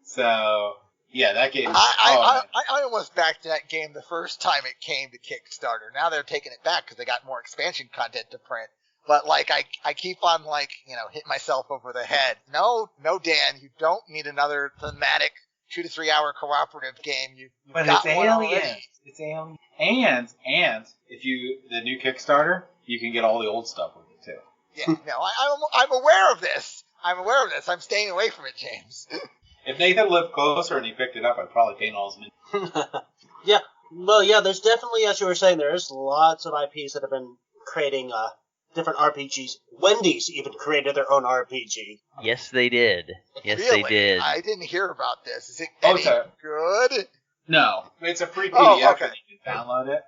So. Yeah, that game. I almost backed that game the first time it came to Kickstarter. Now they're taking it back because they got more expansion content to print. But I keep on hitting myself over the head. No, Dan, you don't need another thematic 2 to 3 hour cooperative game. But it's Aliens. It's Aliens. And if the new Kickstarter, you can get all the old stuff with it too. Yeah, no, I'm aware of this. I'm staying away from it, James. If Nathan lived closer and he picked it up, I'd probably paint all his miniatures. Yeah. Well, yeah, there's definitely, as you were saying, there's lots of IPs that have been creating different RPGs. Wendy's even created their own RPG. Yes, they did. Really? They did. I didn't hear about this. Is it any good? No. It's a free PDF okay. and you can download it.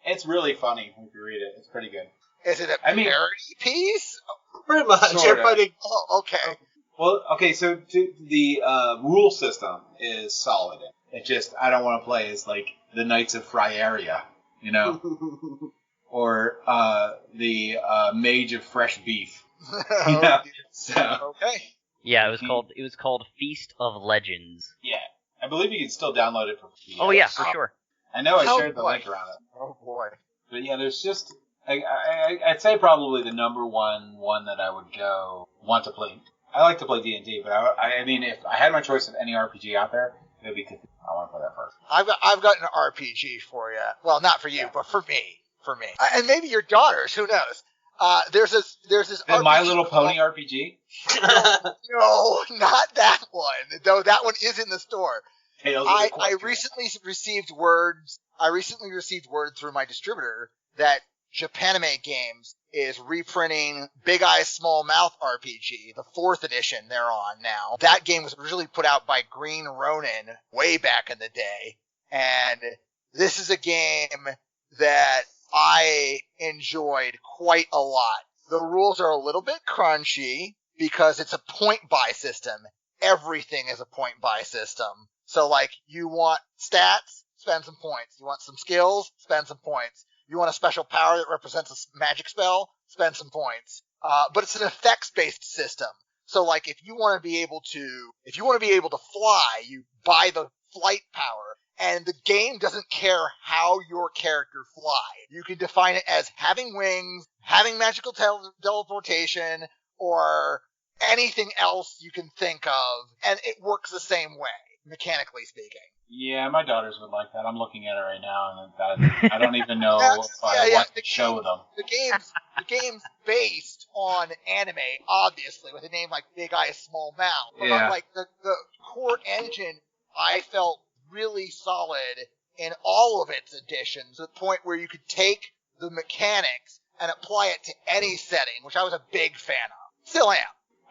It's really funny if you read it. It's pretty good. Is it a parody piece? Pretty much. Sort of. Oh, okay. Well, okay, so the rule system is solid. It just, I don't want to play as the Knights of Fryeria, or the Mage of Fresh Beef. So. Okay. Yeah, it was called Feast of Legends. Yeah, I believe you can still download it for free. Oh yeah, for sure. I know I shared the link around it. Oh boy. But yeah, there's just I'd say probably the number one that I would want to play. I like to play D&D, but I mean, if I had my choice of any RPG out there, it would be Cthulhu. I want to play that first. I've got an RPG for you. Well, not for you, but for me. And maybe your daughters. Who knows? There's this The My Little Pony RPG? No, not that one. Though that one is in the store. I recently received word through my distributor that Japanime Games is reprinting Big Eyes Small Mouth RPG, the 4th edition they're on now. That game was originally put out by Green Ronin way back in the day, and this is a game that I enjoyed quite a lot. The rules are a little bit crunchy because it's a point-buy system. Everything is a point-buy system. So, like, you want stats? Spend some points. You want some skills? Spend some points. You want a special power that represents a magic spell? Spend some points. But it's an effects-based system. So, like, if you want to be able to fly, you buy the flight power. And the game doesn't care how your character flies. You can define it as having wings, having magical teleportation, or anything else you can think of. And it works the same way, mechanically speaking. Yeah, my daughters would like that. I'm looking at it right now, and I don't even know if I want to show them. The game's based on anime, obviously, with a name like Big Eyes Small Mouth. But like the core engine, I felt really solid in all of its editions, to the point where you could take the mechanics and apply it to any setting, which I was a big fan of. Still am.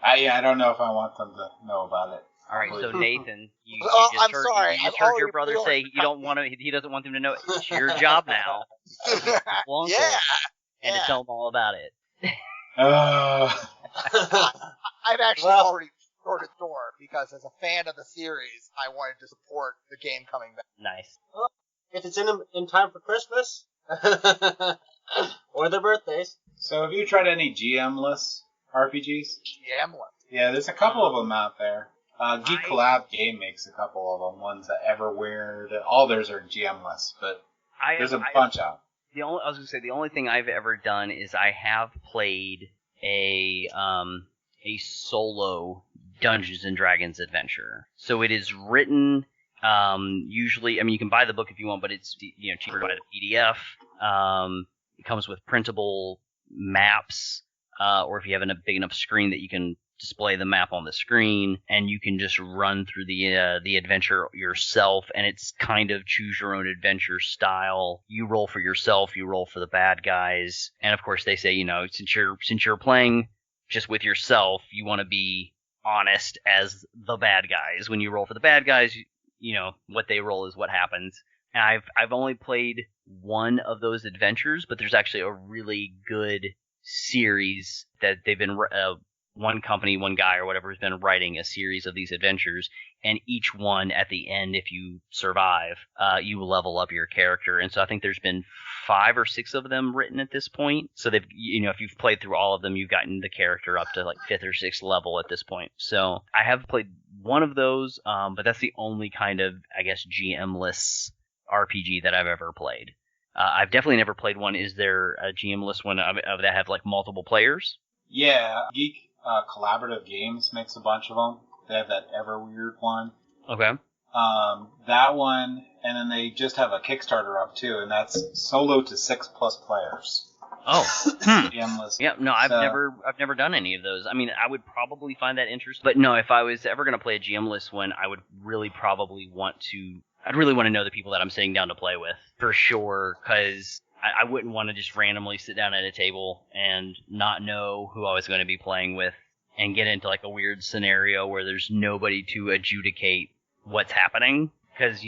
I don't know if I want them to know about it. All right, so Nathan, you I'm just sorry. You just heard your brother say he doesn't want them to know. It's your job now. And to tell them all about it. I've actually already ordered Thor because, as a fan of the series, I wanted to support the game coming back. Nice. Well, if it's in time for Christmas or their birthdays. So, have you tried any GM-less RPGs? GM-less. Yeah, there's a couple of them out there. Geek Collab Game makes a couple of them. One's Everweird. All theirs are GM-less, but there's a bunch out. I was gonna say the only thing I've ever done is I have played a solo Dungeons and Dragons adventure. So it is written. Usually, I mean, you can buy the book if you want, but it's cheaper to buy the PDF. It comes with printable maps, or if you have a big enough screen that you can display the map on the screen, and you can just run through the adventure yourself, and it's kind of choose your own adventure style. You roll for yourself, you roll for the bad guys, and of course they say, since you're playing just with yourself, you want to be honest as the bad guys. When you roll for the bad guys, what they roll is what happens. And I've only played one of those adventures, but there's actually a really good series that they've been one company, one guy or whatever has been writing a series of these adventures, and each one at the end, if you survive, you level up your character. And so I think there's been 5 or 6 of them written at this point. So they've, if you've played through all of them, you've gotten the character up to like 5th or 6th level at this point. So I have played one of those, but that's the only kind of, I guess, GM-less RPG that I've ever played. I've definitely never played one. Is there a GM-less one of that have like multiple players? Yeah, Geek Collaborative Games makes a bunch of them. They have that Everweird one. Okay. That one, and then they just have a Kickstarter up too, and that's solo to 6+ players. Oh. GM-less. Yeah, no, I've never done any of those. I mean, I would probably find that interesting, but no, if I was ever going to play a GM-less one, I would really probably I'd really want to know the people that I'm sitting down to play with, for sure, because I wouldn't want to just randomly sit down at a table and not know who I was going to be playing with and get into like a weird scenario where there's nobody to adjudicate what's happening. Because,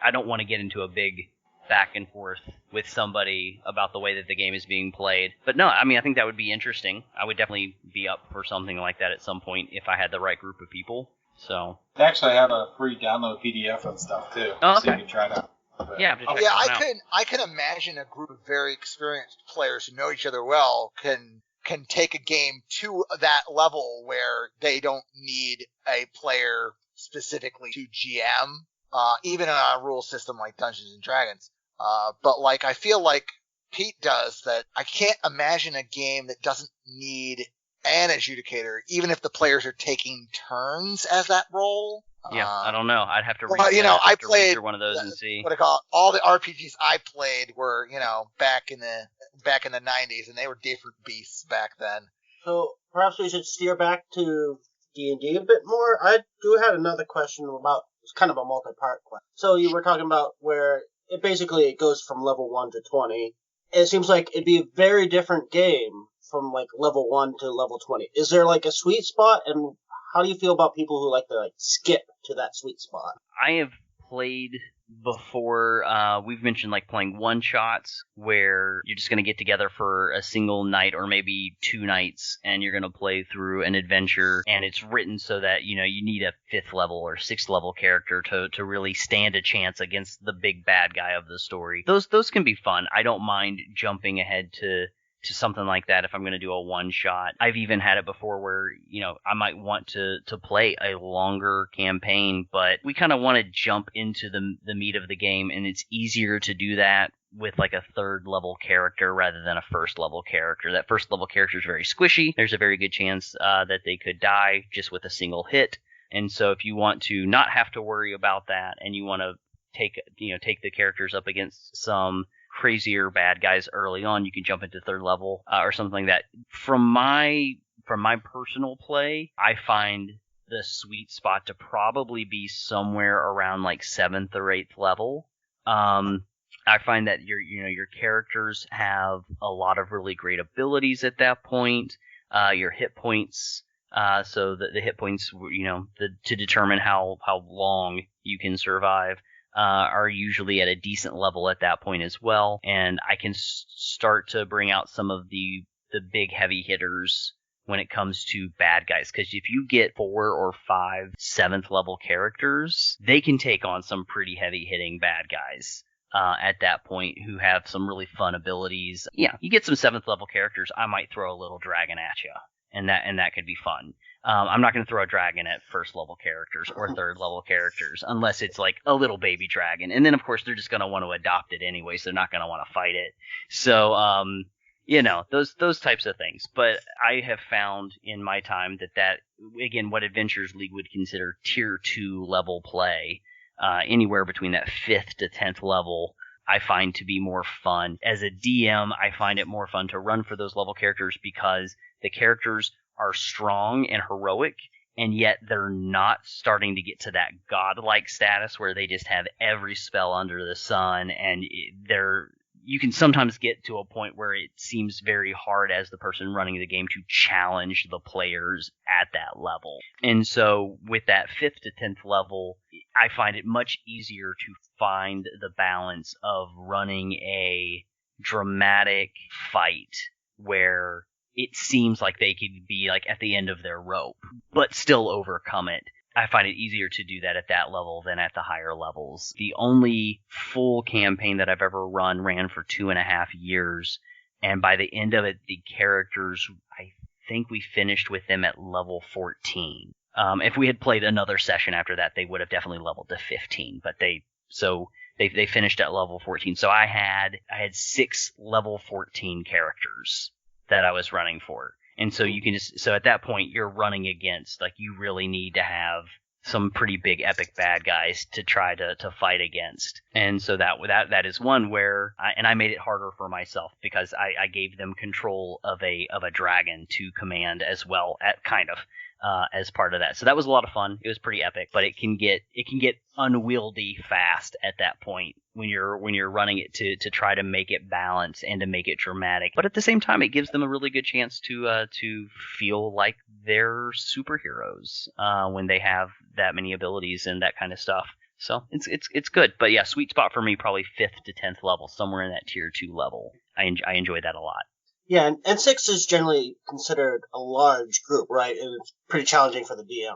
I don't want to get into a big back and forth with somebody about the way that the game is being played. But no, I mean, I think that would be interesting. I would definitely be up for something like that at some point if I had the right group of people. So they actually have a free download PDF and stuff too. Oh, okay. So you can try it out. Yeah, I can imagine a group of very experienced players who know each other well can take a game to that level where they don't need a player specifically to GM, even in a rule system like Dungeons and Dragons. But like I feel like Pete does, that I can't imagine a game that doesn't need and adjudicator, even if the players are taking turns as that role. Yeah, I don't know. I'd have to read. Well, I read played through one of those and see. What I call all the RPGs I played were, back in the 90s, and they were different beasts back then. So perhaps we should steer back to D&D a bit more. I do have another question about, it's kind of a multi-part question. So you were talking about where it goes from level 1 to 20. It seems like it'd be a very different game from like level 1 to level 20. Is there like a sweet spot, and how do you feel about people who like to skip to that sweet spot? I have played before. We've mentioned like playing one shots where you're just going to get together for a single night or maybe 2 nights, and you're going to play through an adventure, and it's written so that you need a 5th level or 6th level character to really stand a chance against the big bad guy of the story. Those can be fun. I don't mind jumping ahead to something like that if I'm going to do a one shot. I've even had it before where, I might want to play a longer campaign, but we kind of want to jump into the meat of the game, and it's easier to do that with like a 3rd level character rather than a 1st level character. That 1st level character is very squishy. There's a very good chance that they could die just with a single hit. And so if you want to not have to worry about that, and you want to take the characters up against some crazier bad guys early on, you can jump into 3rd level or something like that. From my personal play, I find the sweet spot to probably be somewhere around like 7th or 8th level. I find that your characters have a lot of really great abilities at that point. Your hit points, so the hit points, to determine how long you can survive, are usually at a decent level at that point as well, and I can start to bring out some of the big heavy hitters when it comes to bad guys, because if you get 4 or 5 7th level characters, they can take on some pretty heavy hitting bad guys at that point who have some really fun abilities. Yeah, you get some 7th level characters, I might throw a little dragon at you, and that could be fun. I'm not going to throw a dragon at 1st level characters or 3rd level characters unless it's like a little baby dragon. And then, of course, they're just going to want to adopt it anyway, so they're not going to want to fight it. So, those types of things. But I have found in my time that again, what Adventures League would consider tier 2 level play, anywhere between that 5th to 10th level, I find to be more fun. As a DM, I find it more fun to run for those level characters because the characters are strong and heroic, and yet they're not starting to get to that godlike status where they just have every spell under the sun, and you can sometimes get to a point where it seems very hard as the person running the game to challenge the players at that level. And so with that 5th to 10th level, I find it much easier to find the balance of running a dramatic fight where it seems like they could be like at the end of their rope, but still overcome it. I find it easier to do that at that level than at the higher levels. The only full campaign that I've ever ran for 2.5 years, and by the end of it, the characters, I think we finished with them at level 14. If we had played another session after that, they would have definitely leveled to 15, but they finished at level 14. So I had 6 level 14 characters that I was running for. And so so at that point you're running against, like, you really need to have some pretty big epic bad guys to try to fight against. And so that is one where I made it harder for myself because I gave them control of a dragon to command as well, at kind of as part of that. So that was a lot of fun. It was pretty epic, but it can get unwieldy fast at that point when you're running it to try to make it balanced and to make it dramatic. But at the same time, it gives them a really good chance to feel like they're superheroes when they have that many abilities and that kind of stuff. So it's good. But yeah, sweet spot for me, probably 5th to 10th level, somewhere in that tier 2 level. I enjoy that a lot. Yeah, and 6 is generally considered a large group, right? And it's pretty challenging for the DM.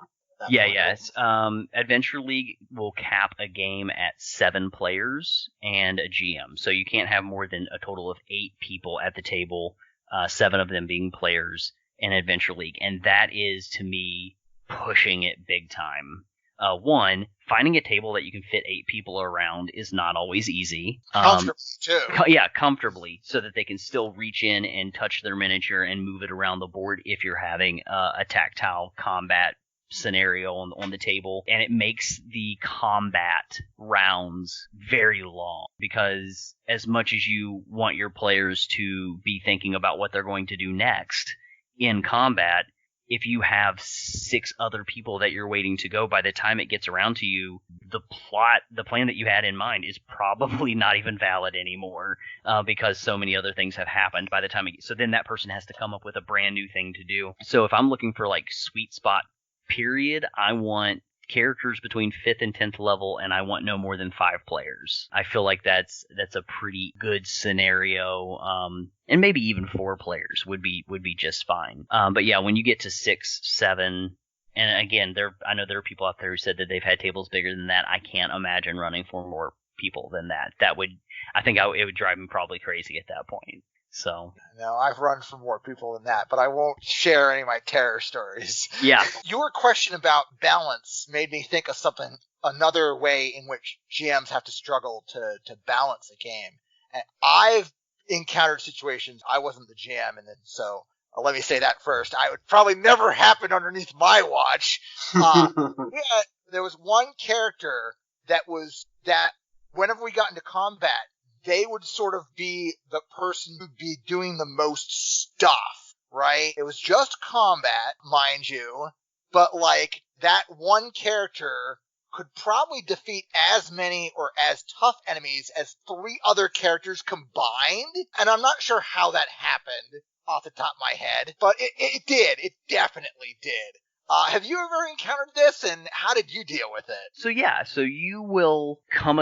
Yes. Adventure League will cap a game at 7 players and a GM. So you can't have more than a total of 8 people at the table, 7 of them being players in Adventure League. And that is, to me, pushing it big time. One, finding a table that you can fit 8 people around is not always easy. Comfortably, too. Comfortably, so that they can still reach in and touch their miniature and move it around the board if you're having a tactile combat scenario on the table. And it makes the combat rounds very long, because as much as you want your players to be thinking about what they're going to do next in combat, if you have 6 other people that you're waiting to go, by the time it gets around to you, the plan that you had in mind is probably not even valid anymore, because so many other things have happened by the time so then that person has to come up with a brand new thing to do. So if I'm looking for like sweet spot period, I want characters between 5th and 10th level, and I want no more than 5 players. I feel like that's a pretty good scenario, and maybe even 4 players would be just fine. But yeah, when you get to 6, 7, and again, I know there are people out there who said that they've had tables bigger than that. I can't imagine running for more people than that. It would drive me probably crazy at that point. So no, I've run for more people than that, but I won't share any of my terror stories. Yeah. Your question about balance made me think of another way in which GMs have to struggle to balance a game. And I've encountered situations, I wasn't the GM, and then so let me say that first. I would probably never happen underneath my watch. Yeah, there was one character that whenever we got into combat, they would sort of be the person who'd be doing the most stuff, right? It was just combat, mind you, but like that one character could probably defeat as many or as tough enemies as 3 other characters combined. And I'm not sure how that happened off the top of my head, but it did. It definitely did. Have you ever encountered this, and how did you deal with it? So you will come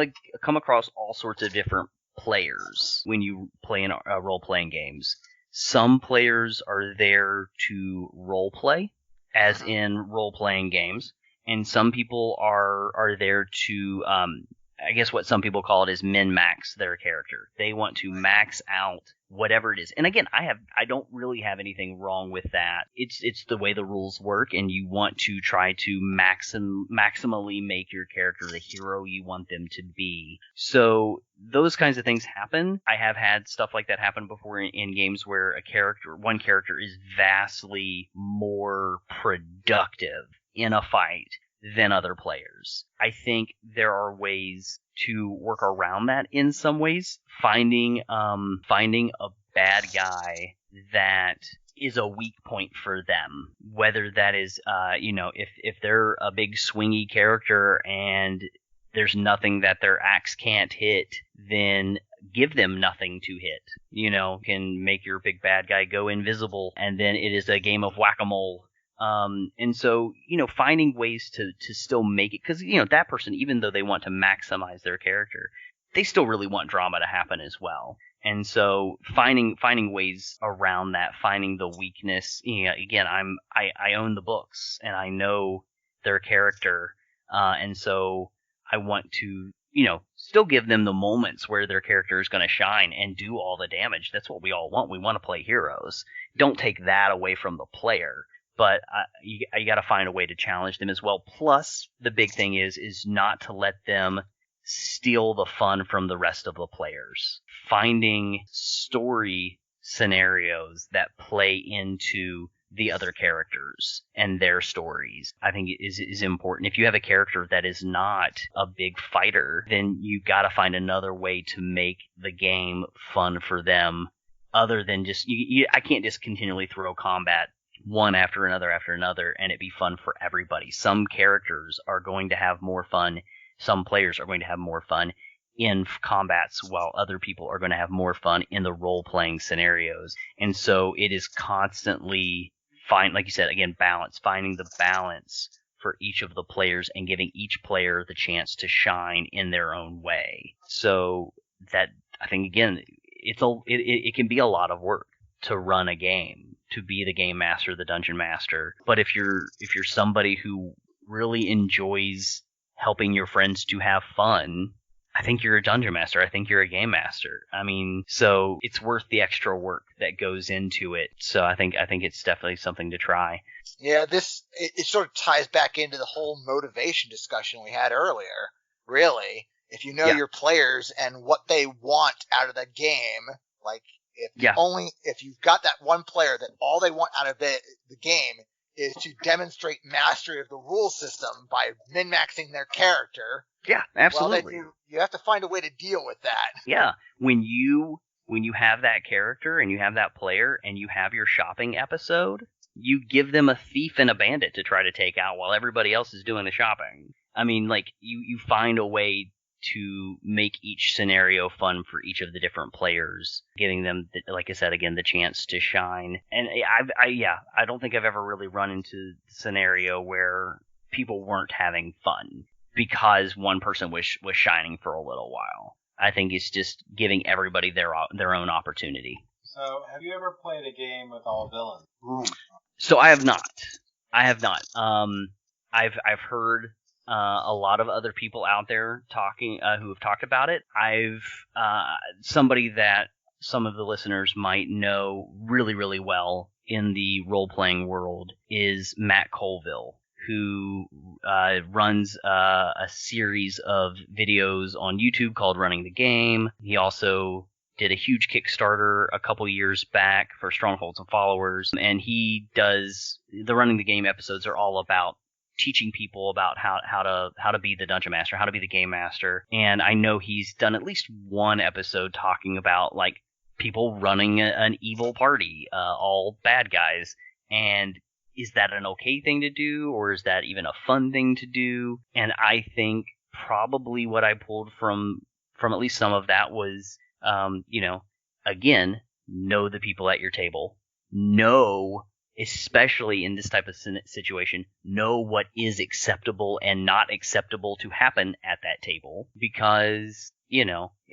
across all sorts of different players when you play in role-playing games. Some players are there to role-play, as in role-playing games, and some people are there to, I guess what some people call it is min-max their character. They want to max out whatever it is. And again, I don't really have anything wrong with that. It's the way the rules work, and you want to try to maximally make your character the hero you want them to be. So those kinds of things happen. I have had stuff like that happen before in games where one character is vastly more productive in a fight than other players. I think there are ways to work around that in some ways. Finding a bad guy that is a weak point for them, whether that is, if they're a big swingy character and there's nothing that their axe can't hit, then give them nothing to hit. Can make your big bad guy go invisible, and then it is a game of whack-a-mole. And so, finding ways to still make it, because, that person, even though they want to maximize their character, they still really want drama to happen as well. And so finding ways around that, finding the weakness, again, I own the books and I know their character. And so I want to, still give them the moments where their character is going to shine and do all the damage. That's what we all want. We want to play heroes. Don't take that away from the player. But you got to find a way to challenge them as well. Plus, the big thing is not to let them steal the fun from the rest of the players. Finding story scenarios that play into the other characters and their stories, I think is important. If you have a character that is not a big fighter, then you got to find another way to make the game fun for them, other than just I can't just continually throw combat one after another, and it be fun for everybody. Some characters are going to have more fun. Some players are going to have more fun in combats, while other people are going to have more fun in the role-playing scenarios. And so it is constantly like you said, again, finding the balance for each of the players and giving each player the chance to shine in their own way. So that, I think, again, it can be a lot of work to run a game, to be the game master, the dungeon master. But if you're somebody who really enjoys helping your friends to have fun, I think you're a dungeon master. I think you're a game master. I mean, so it's worth the extra work that goes into it. So I think it's definitely something to try. Yeah, it sort of ties back into the whole motivation discussion we had earlier. Really, if you know your players and what they want out of the game, like if you've got that one player that all they want out of the game is to demonstrate mastery of the rule system by min-maxing their character. Yeah, absolutely. Well, you have to find a way to deal with that. Yeah, when you have that character and you have that player and you have your shopping episode, you give them a thief and a bandit to try to take out while everybody else is doing the shopping. I mean, like, you find a way to make each scenario fun for each of the different players, giving them, like I said, again, the chance to shine. And I don't think I've ever really run into the scenario where people weren't having fun because one person was shining for a little while. I think it's just giving everybody their own opportunity. So, have you ever played a game with all villains? So I have not. I've heard a lot of other people out there talking who have talked about it. I've somebody that some of the listeners might know really, really well in the role-playing world is Matt Colville, who runs a series of videos on YouTube called Running the Game. He also did a huge Kickstarter a couple years back for Strongholds and Followers, and he does the Running the Game episodes are all about teaching people about how to be the dungeon master, how to be the game master. And I know he's done at least one episode talking about like people running an evil party, all bad guys, and is that an okay thing to do, or is that even a fun thing to do? And I think probably what I pulled from at least some of that was, again, know the people at your table. Know, especially in this type of situation, know what is acceptable and not acceptable to happen at that table. Because,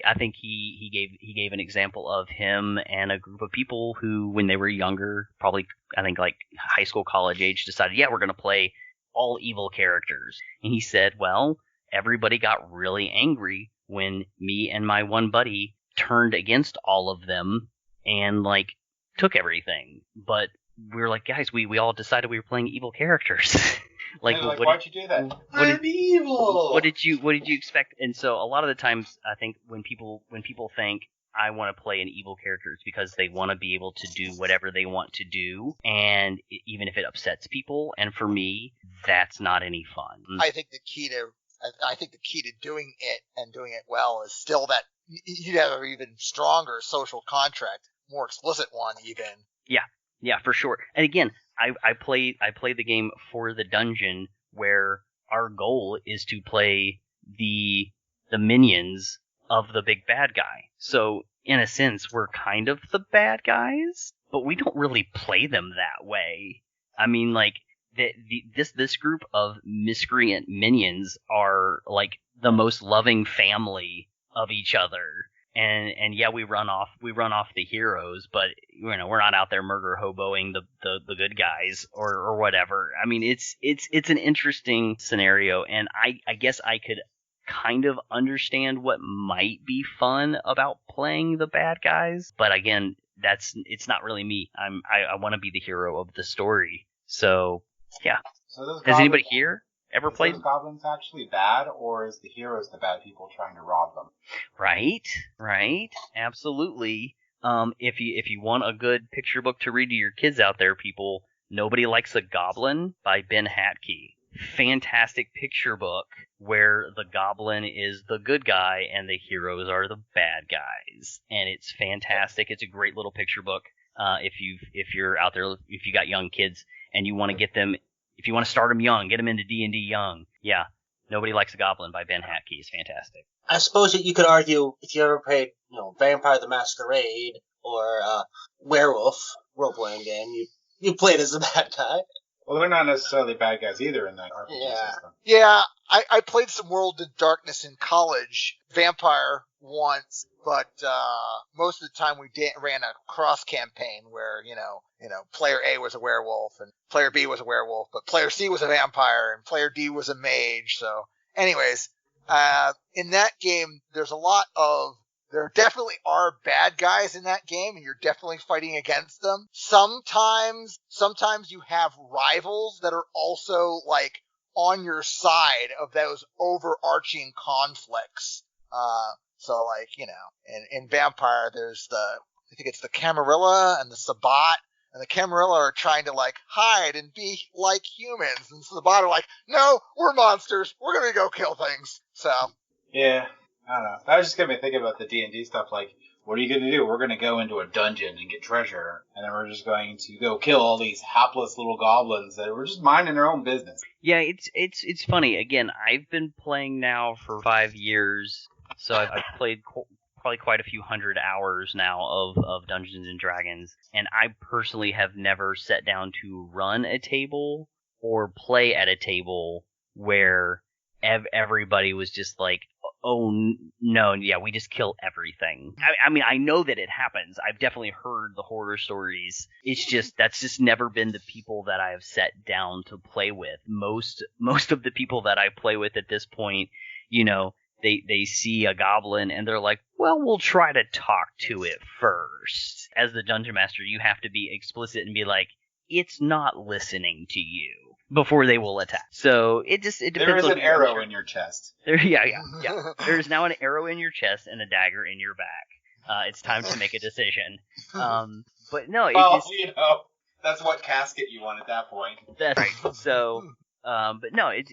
I think he gave an example of him and a group of people who, when they were younger, probably, I think like high school, college age, decided, we're going to play all evil characters. And he said, well, everybody got really angry when me and my one buddy turned against all of them and like took everything. But we were like, guys, we all decided we were playing evil characters. Why'd you do that? I'm evil. What did you expect? And so a lot of the times, I think when people think I want to play an evil character, it's because they want to be able to do whatever they want to do, and even if it upsets people. And for me, that's not any fun. I think the key to doing it and doing it well is still that you have an even stronger social contract, more explicit one even. Yeah, for sure. And again, I play the game for the dungeon, where our goal is to play the minions of the big bad guy. So in a sense, we're kind of the bad guys, but we don't really play them that way. I mean, like this group of miscreant minions are like the most loving family of each other. And yeah, we run off the heroes, but we're not out there murder hoboing the good guys or whatever. I mean, it's an interesting scenario, and I guess I could kind of understand what might be fun about playing the bad guys, but again, it's not really me. I want to be the hero of the story. So yeah. So has anybody here ever played? Are those goblins actually bad, or is the heroes the bad people trying to rob them? Right, absolutely. If you want a good picture book to read to your kids out there, people, Nobody Likes a Goblin by Ben Hatke. Fantastic picture book where the goblin is the good guy and the heroes are the bad guys, and it's fantastic. It's a great little picture book. If you're out there, if you got young kids and you want to get them. If you want to start them young, get them into D&D young. Yeah, Nobody Likes a Goblin by Ben Hatke is fantastic. I suppose that you could argue if you ever played, Vampire the Masquerade or Werewolf role-playing game, you played as a bad guy. Well, they're not necessarily bad guys either in that RPG system. Yeah, I played some World of Darkness in college, Vampire once, but most of the time we ran a cross campaign where, player A was a werewolf and player B was a werewolf, but player C was a vampire and player D was a mage. So anyways, In that game, there definitely are bad guys in that game, and you're definitely fighting against them. Sometimes you have rivals that are also like on your side of those overarching conflicts. So like, in Vampire, there's I think it's the Camarilla and the Sabbat, and the Camarilla are trying to like hide and be like humans, and the Sabbat are like, no, we're monsters, we're gonna go kill things. So. Yeah. I don't know. I was just going to be thinking about the D&D stuff, like, what are you going to do? We're going to go into a dungeon and get treasure, and then we're just going to go kill all these hapless little goblins that were just minding their own business. Yeah, it's funny. Again, I've been playing now for 5 years, so I've played probably quite a few hundred hours now of Dungeons and Dragons, and I personally have never sat down to run a table or play at a table where everybody was just like, oh, no, yeah, we just kill everything. I mean, I know that it happens. I've definitely heard the horror stories. It's just, that's just never been the people that I have sat down to play with. Most of the people that I play with at this point, they see a goblin and they're like, well, we'll try to talk to it first. As the dungeon master, you have to be explicit and be like, it's not listening to you, before they will attack. So it depends. There is an arrow in your chest. Yeah. There's now an arrow in your chest and a dagger in your back. It's time to make a decision. But no, that's what casket you want at that point. That's right. So, but no, I've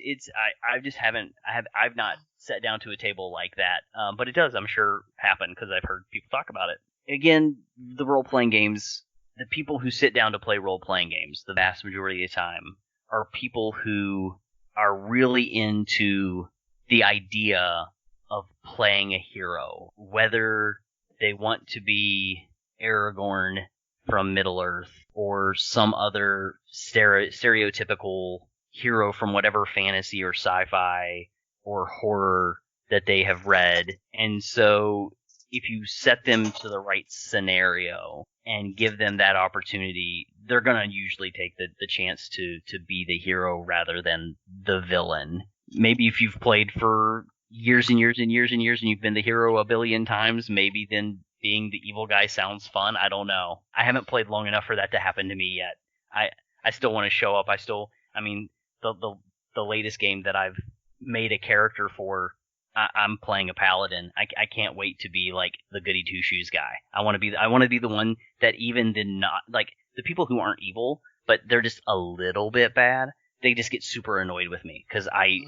not sat down to a table like that. But it does, I'm sure, happen because I've heard people talk about it. Again, the role-playing games, the people who sit down to play role-playing games, the vast majority of the time, are people who are really into the idea of playing a hero, whether they want to be Aragorn from Middle-earth or some other stereotypical hero from whatever fantasy or sci-fi or horror that they have read. And so if you set them to the right scenario and give them that opportunity, they're going to usually take the chance to be the hero rather than the villain. Maybe if you've played for years and years and years and years and you've been the hero a billion times, maybe then being the evil guy sounds fun. I don't know. I haven't played long enough for that to happen to me yet. I still want to show up. The latest game that I've made a character for, I'm playing a paladin. I can't wait to be like the goody two shoes guy. I want to be the one that even did not like the people who aren't evil, but they're just a little bit bad. They just get super annoyed with me because I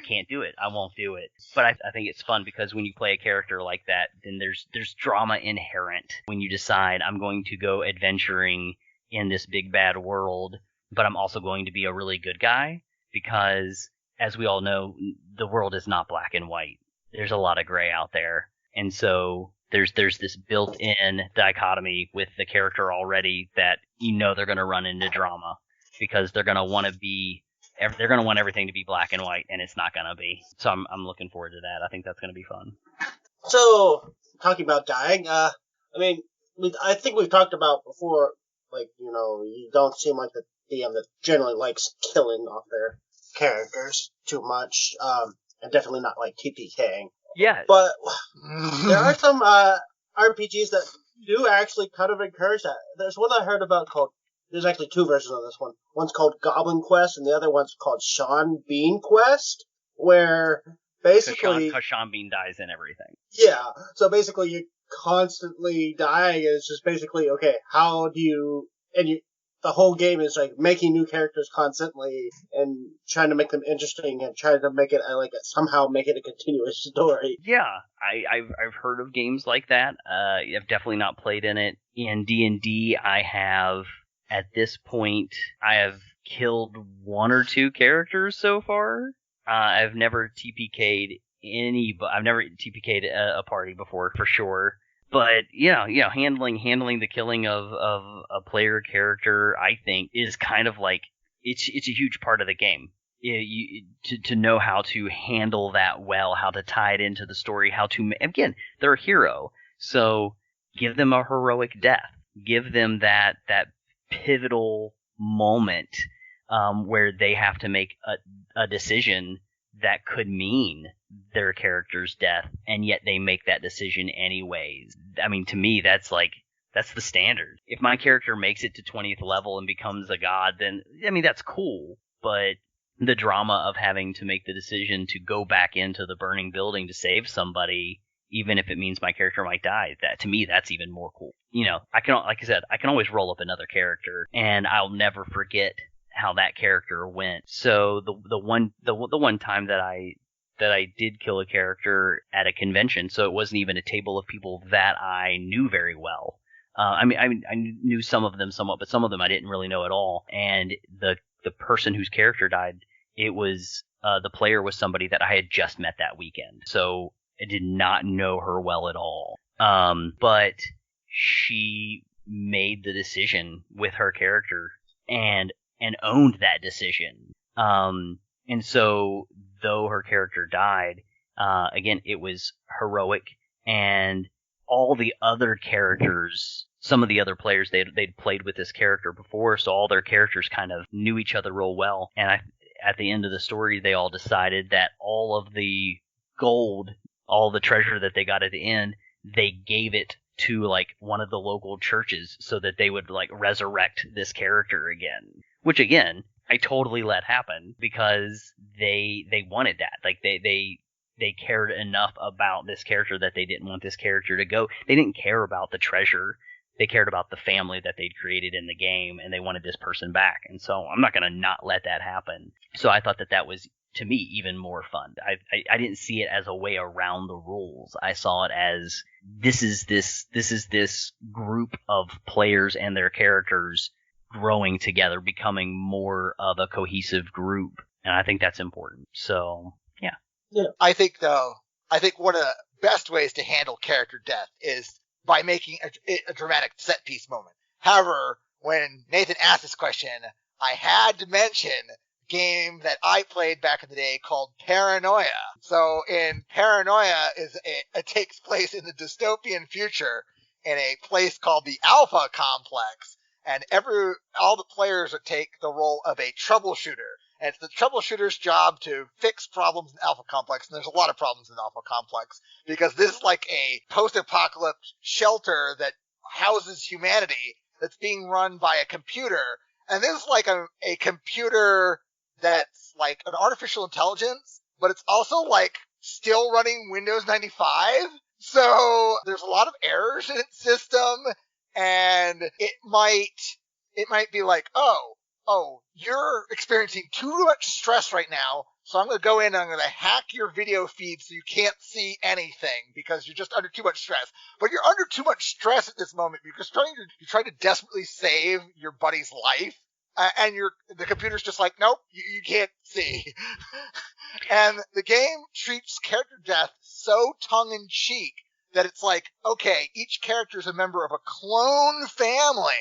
can't do it. I won't do it. But I think it's fun because when you play a character like that, then there's drama inherent when you decide I'm going to go adventuring in this big bad world, but I'm also going to be a really good guy because, as we all know, the world is not black and white. There's a lot of gray out there. And so there's this built-in dichotomy with the character already that they're going to run into drama because they're going to want everything to be black and white, and it's not going to be. So I'm looking forward to that. I think that's going to be fun. So, talking about dying, I think we've talked about before, you don't seem like the DM that generally likes killing off their characters too much, and definitely not like TPKing. Yeah. But there are some RPGs that do actually kind of encourage that. There's one I heard about there's actually two versions of this one. One's called Goblin Quest, and the other one's called Sean Bean Quest, where basically... Because Sean Bean dies in everything. Yeah, so basically you're constantly dying, and it's just basically, okay, how do you... The whole game is like making new characters constantly and trying to make them interesting and trying to make it somehow make it a continuous story. Yeah, I've heard of games like that. I've definitely not played in it. In D&D, I have at this point I have killed one or two characters so far. I've never TPK'd I've never TPK'd a party before for sure. But handling the killing of a player character, I think, is kind of like it's a huge part of the game. To know how to handle that well, how to tie it into the story, again, they're a hero, so give them a heroic death, give them that pivotal moment where they have to make a decision that could mean their character's death, and yet they make that decision anyways. I mean, to me, that's the standard. If my character makes it to 20th level and becomes a god, then, I mean, that's cool, but the drama of having to make the decision to go back into the burning building to save somebody, even if it means my character might die, that, to me, that's even more cool. You know, like I said, I can always roll up another character, and I'll never forget how that character went. So the one time that I did kill a character at a convention, so it wasn't even a table of people that I knew very well. I knew some of them somewhat, but some of them I didn't really know at all. And the person whose character died, it was the player was somebody that I had just met that weekend, so I did not know her well at all. But she made the decision with her character and owned that decision. And so, though her character died, again, it was heroic, and all the other characters, some of the other players, they'd played with this character before, so all their characters kind of knew each other real well. And at the end of the story, they all decided that all of the gold, all the treasure that they got at the end, they gave it to like one of the local churches so that they would like resurrect this character again. Which again, I totally let happen because they wanted that. Like they cared enough about this character that they didn't want this character to go. They didn't care about the treasure. They cared about the family that they'd created in the game, and they wanted this person back. And so I'm not going to not let that happen. So I thought that was, to me, even more fun. I didn't see it as a way around the rules. I saw it as this is this group of players and their characters growing together, becoming more of a cohesive group. And I think that's important. So, yeah. I think one of the best ways to handle character death is by making a dramatic set piece moment. However, when Nathan asked this question, I had to mention a game that I played back in the day called Paranoia. So in Paranoia it takes place in the dystopian future in a place called the Alpha Complex, and all the players take the role of a troubleshooter. And it's the troubleshooter's job to fix problems in Alpha Complex, and there's a lot of problems in Alpha Complex, because this is like a post-apocalypse shelter that houses humanity that's being run by a computer. And this is like a computer that's like an artificial intelligence, but it's also like still running Windows 95. So there's a lot of errors in its system, and it might be like, oh, you're experiencing too much stress right now, so I'm going to go in and I'm going to hack your video feed so you can't see anything because you're just under too much stress. But you're under too much stress at this moment because you're trying to desperately save your buddy's life, and the computer's just like, nope, you can't see. And the game treats character death so tongue-in-cheek that it's like, okay, each character is a member of a clone family,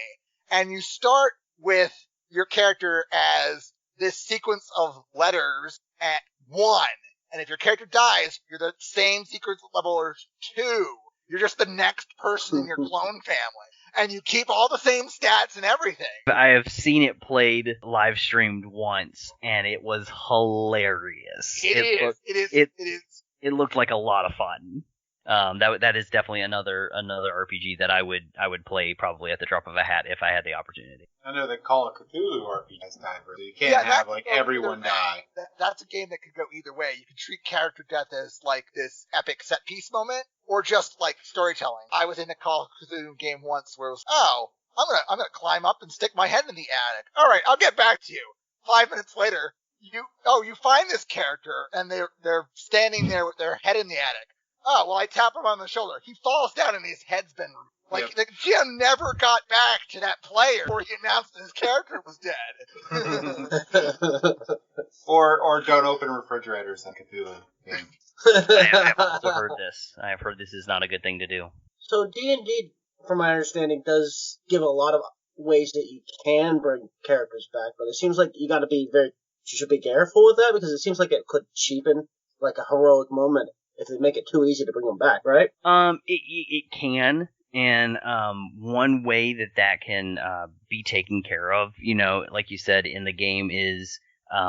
and you start with your character as this sequence of letters at 1. And if your character dies, you're the same sequence level as 2. You're just the next person in your clone family. And you keep all the same stats and everything. I have seen it played live streamed once, and it was hilarious. It is. It looked like a lot of fun. That is definitely another RPG that I would play probably at the drop of a hat if I had the opportunity. I know that Call of Cthulhu RPG has died, so you can't have like everyone die. That's a game that could go either way. You can treat character death as like this epic set piece moment, or just like storytelling. I was in a Call of Cthulhu game once where it was, I'm gonna climb up and stick my head in the attic. All right, I'll get back to you. 5 minutes later, you find this character and they're standing there with their head in the attic. Oh, well, I tap him on the shoulder. He falls down and his head's been... Like, the GM never got back to that player before he announced that his character was dead. or don't open refrigerators in Cthulhu game. I have also heard this. I have heard this is not a good thing to do. So D&D, from my understanding, does give a lot of ways that you can bring characters back, but it seems like you should be careful with that, because it seems like it could cheapen like a heroic moment if they make it too easy to bring them back, right? It can, and one way that can be taken care of, like you said in the game, is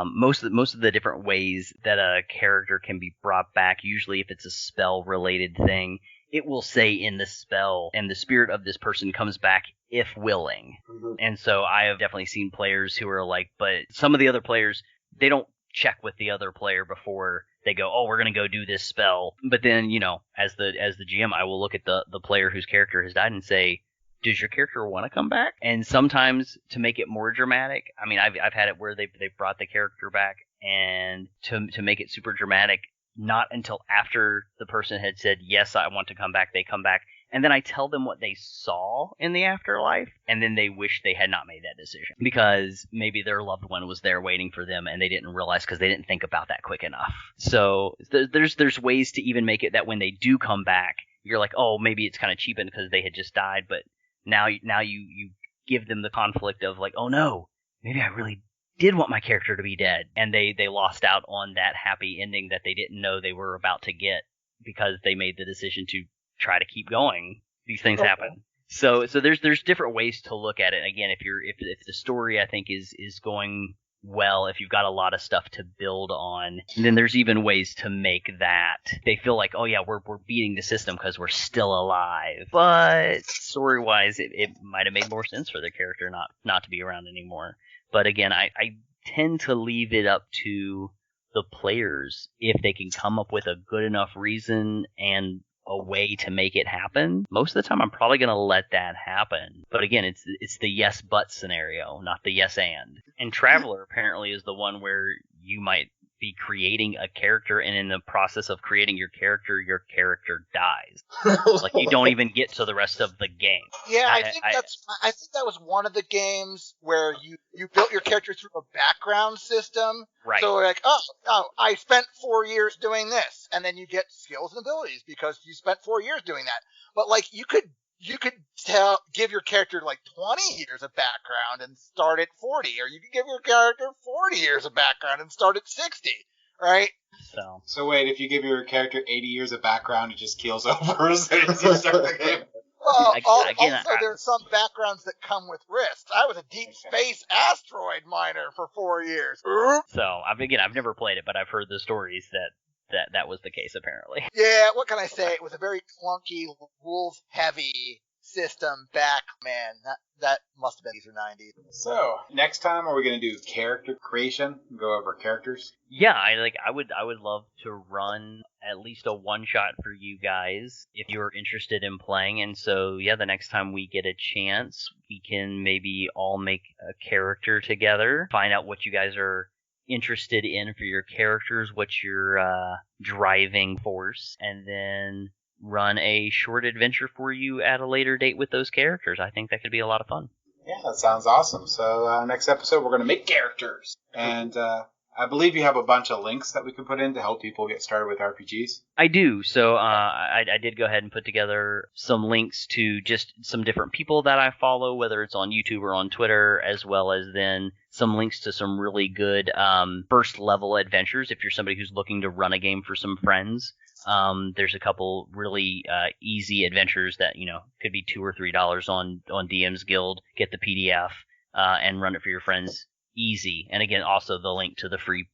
most of the different ways that a character can be brought back, usually if it's a spell related thing, it will say in the spell, and the spirit of this person comes back if willing. Mhm. And so I have definitely seen players who are like, but some of the other players, they don't check with the other player before they go, oh, we're going to go do this spell. But then, as the GM, I will look at the player whose character has died and say, does your character want to come back? And sometimes to make it more dramatic, I mean, I've had it where they've brought the character back, and to make it super dramatic, not until after the person had said, yes, I want to come back, they come back. And then I tell them what they saw in the afterlife, and then they wish they had not made that decision because maybe their loved one was there waiting for them and they didn't realize because they didn't think about that quick enough. So there's ways to even make it that when they do come back, you're like, oh, maybe it's kind of cheapened because they had just died, but now you give them the conflict of like, oh no, maybe I really did want my character to be dead, and they lost out on that happy ending that they didn't know they were about to get because they made the decision to try to keep going. These things happen. So there's different ways to look at it. Again, if the story I think is going well, if you've got a lot of stuff to build on, then there's even ways to make that they feel like, oh yeah, we're beating the system because we're still alive. But story wise, it might have made more sense for the character not to be around anymore. But again, I tend to leave it up to the players if they can come up with a good enough reason and a way to make it happen. Most of the time I'm probably going to let that happen. But again, it's the yes but scenario, not the yes and. And Traveler apparently is the one where you might be creating a character, and in the process of creating your character dies. Like you don't even get to the rest of the game. Yeah, I think that was one of the games where you built your character through a background system. Right. So like, oh, I spent 4 years doing this, and then you get skills and abilities because you spent 4 years doing that. But like you could give your character like 20 years of background and start at 40, or you could give your character 40 years of background and start at 60, right? So wait, if you give your character 80 years of background, it just keels over as soon as you start the game. Well, also there's some backgrounds that come with risks. I was a deep space asteroid miner for 4 years. So I've never played it, but I've heard the stories that was the case apparently. Yeah, what can I say? It was a very clunky, rules-heavy system back, man. That must have been 80s or 90s. So, next time, are we going to do character creation? Go over characters? Yeah, I would love to run at least a one-shot for you guys if you're interested in playing. And so, yeah, the next time we get a chance, we can maybe all make a character together, find out what you guys are interested in for your characters, what's your driving force, and then run a short adventure for you at a later date with those characters. I think that could be a lot of fun. Yeah, that sounds awesome. So next episode, we're going to make characters. And I believe you have a bunch of links that we can put in to help people get started with RPGs. I do. So I did go ahead and put together some links to just some different people that I follow, whether it's on YouTube or on Twitter, as well as then some links to some really good first level adventures if you're somebody who's looking to run a game for some friends. There's a couple really easy adventures that could be $2 or $3 on DM's Guild. Get the PDF and run it for your friends. Easy. And again, also the link to the free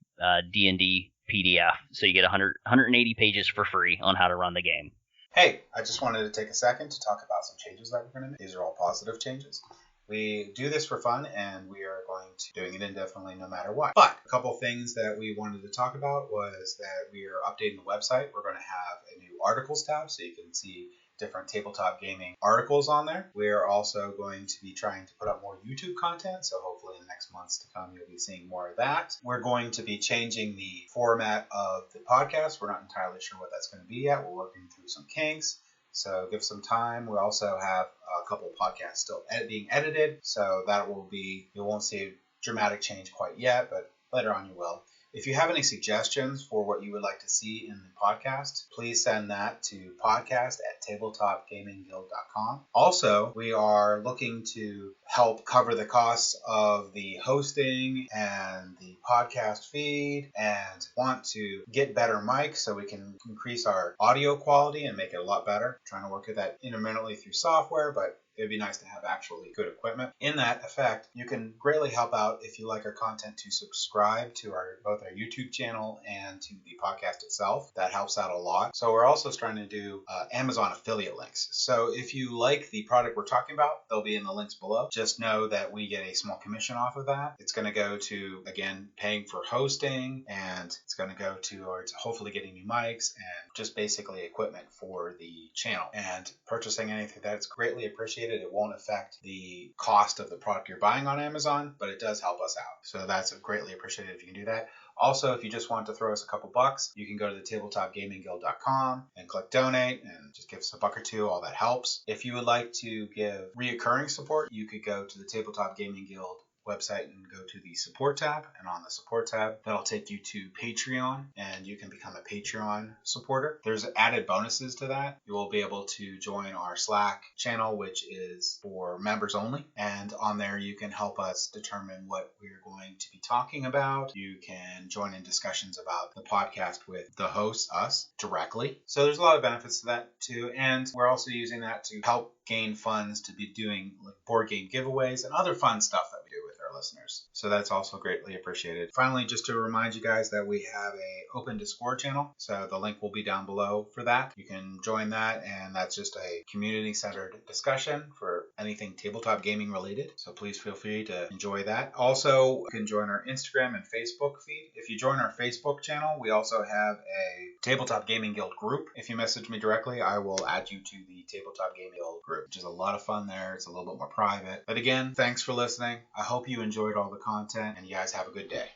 D&D PDF, so you get 180 pages for free on how to run the game. Hey, I just wanted to take a second to talk about some changes that we're going to make. These are all positive changes. We do this for fun, and we are going to doing it indefinitely no matter what. But a couple things that we wanted to talk about was that we are updating the website. We're going to have a new articles tab, so you can see different tabletop gaming articles on there. We are also going to be trying to put up more YouTube content, so hopefully in the next months to come you'll be seeing more of that. We're going to be changing the format of the podcast. We're not entirely sure what that's going to be yet. We're working through some kinks, so give some time. We also have a couple podcasts still being edited, so that will be, you won't see a dramatic change quite yet, but later on you will. If you have any suggestions for what you would like to see in the podcast, please send that to podcast@tabletopgamingguild.com. Also, we are looking to help cover the costs of the hosting and the podcast feed and want to get better mics so we can increase our audio quality and make it a lot better. Trying to work at that intermittently through software, but it'd be nice to have actually good equipment. In that effect, you can greatly help out if you like our content to subscribe to both our YouTube channel and to the podcast itself. That helps out a lot. So we're also starting to do Amazon affiliate links. So if you like the product we're talking about, they'll be in the links below. Just know that we get a small commission off of that. It's going to go to, again, paying for hosting, and it's going to go towards hopefully getting new mics and just basically equipment for the channel. And purchasing anything that's greatly appreciated. It won't affect the cost of the product you're buying on Amazon, but it does help us out. So that's greatly appreciated if you can do that. Also, if you just want to throw us a couple bucks, you can go to the tabletopgamingguild.com and click donate and just give us a buck or two. All that helps. If you would like to give reoccurring support, you could go to the Tabletop Gaming Guild website and go to the support tab, and on the support tab that'll take you to Patreon, and you can become a Patreon supporter. There's added bonuses to that. You will be able to join our Slack channel, which is for members only, and on there you can help us determine what we're going to be talking about. You can join in discussions about the podcast with the hosts, us, directly. So there's a lot of benefits to that too, and we're also using that to help gain funds to be doing like board game giveaways and other fun stuff that we do with our listeners. So that's also greatly appreciated. Finally, just to remind you guys that we have a open Discord channel. So the link will be down below for that. You can join that, and that's just a community-centered discussion for anything tabletop gaming related. So please feel free to enjoy that. Also, you can join our Instagram and Facebook feed. If you join our Facebook channel, we also have a Tabletop Gaming Guild group. If you message me directly, I will add you to the Tabletop Gaming Guild group, which is a lot of fun there. It's a little bit more private. But again, thanks for listening. I hope you enjoyed all the content, and you guys have a good day.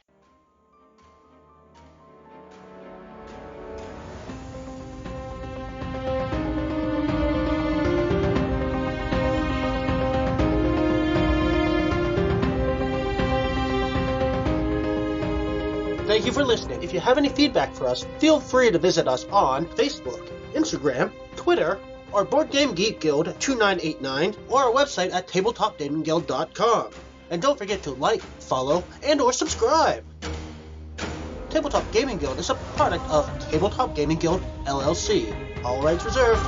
Thank you for listening. If you have any feedback for us, feel free to visit us on Facebook, Instagram, Twitter, or Board Game Geek Guild 2989, or our website at tabletopgamingguild.com. And don't forget to like, follow, and or subscribe. Tabletop Gaming Guild is a product of Tabletop Gaming Guild, LLC. All rights reserved.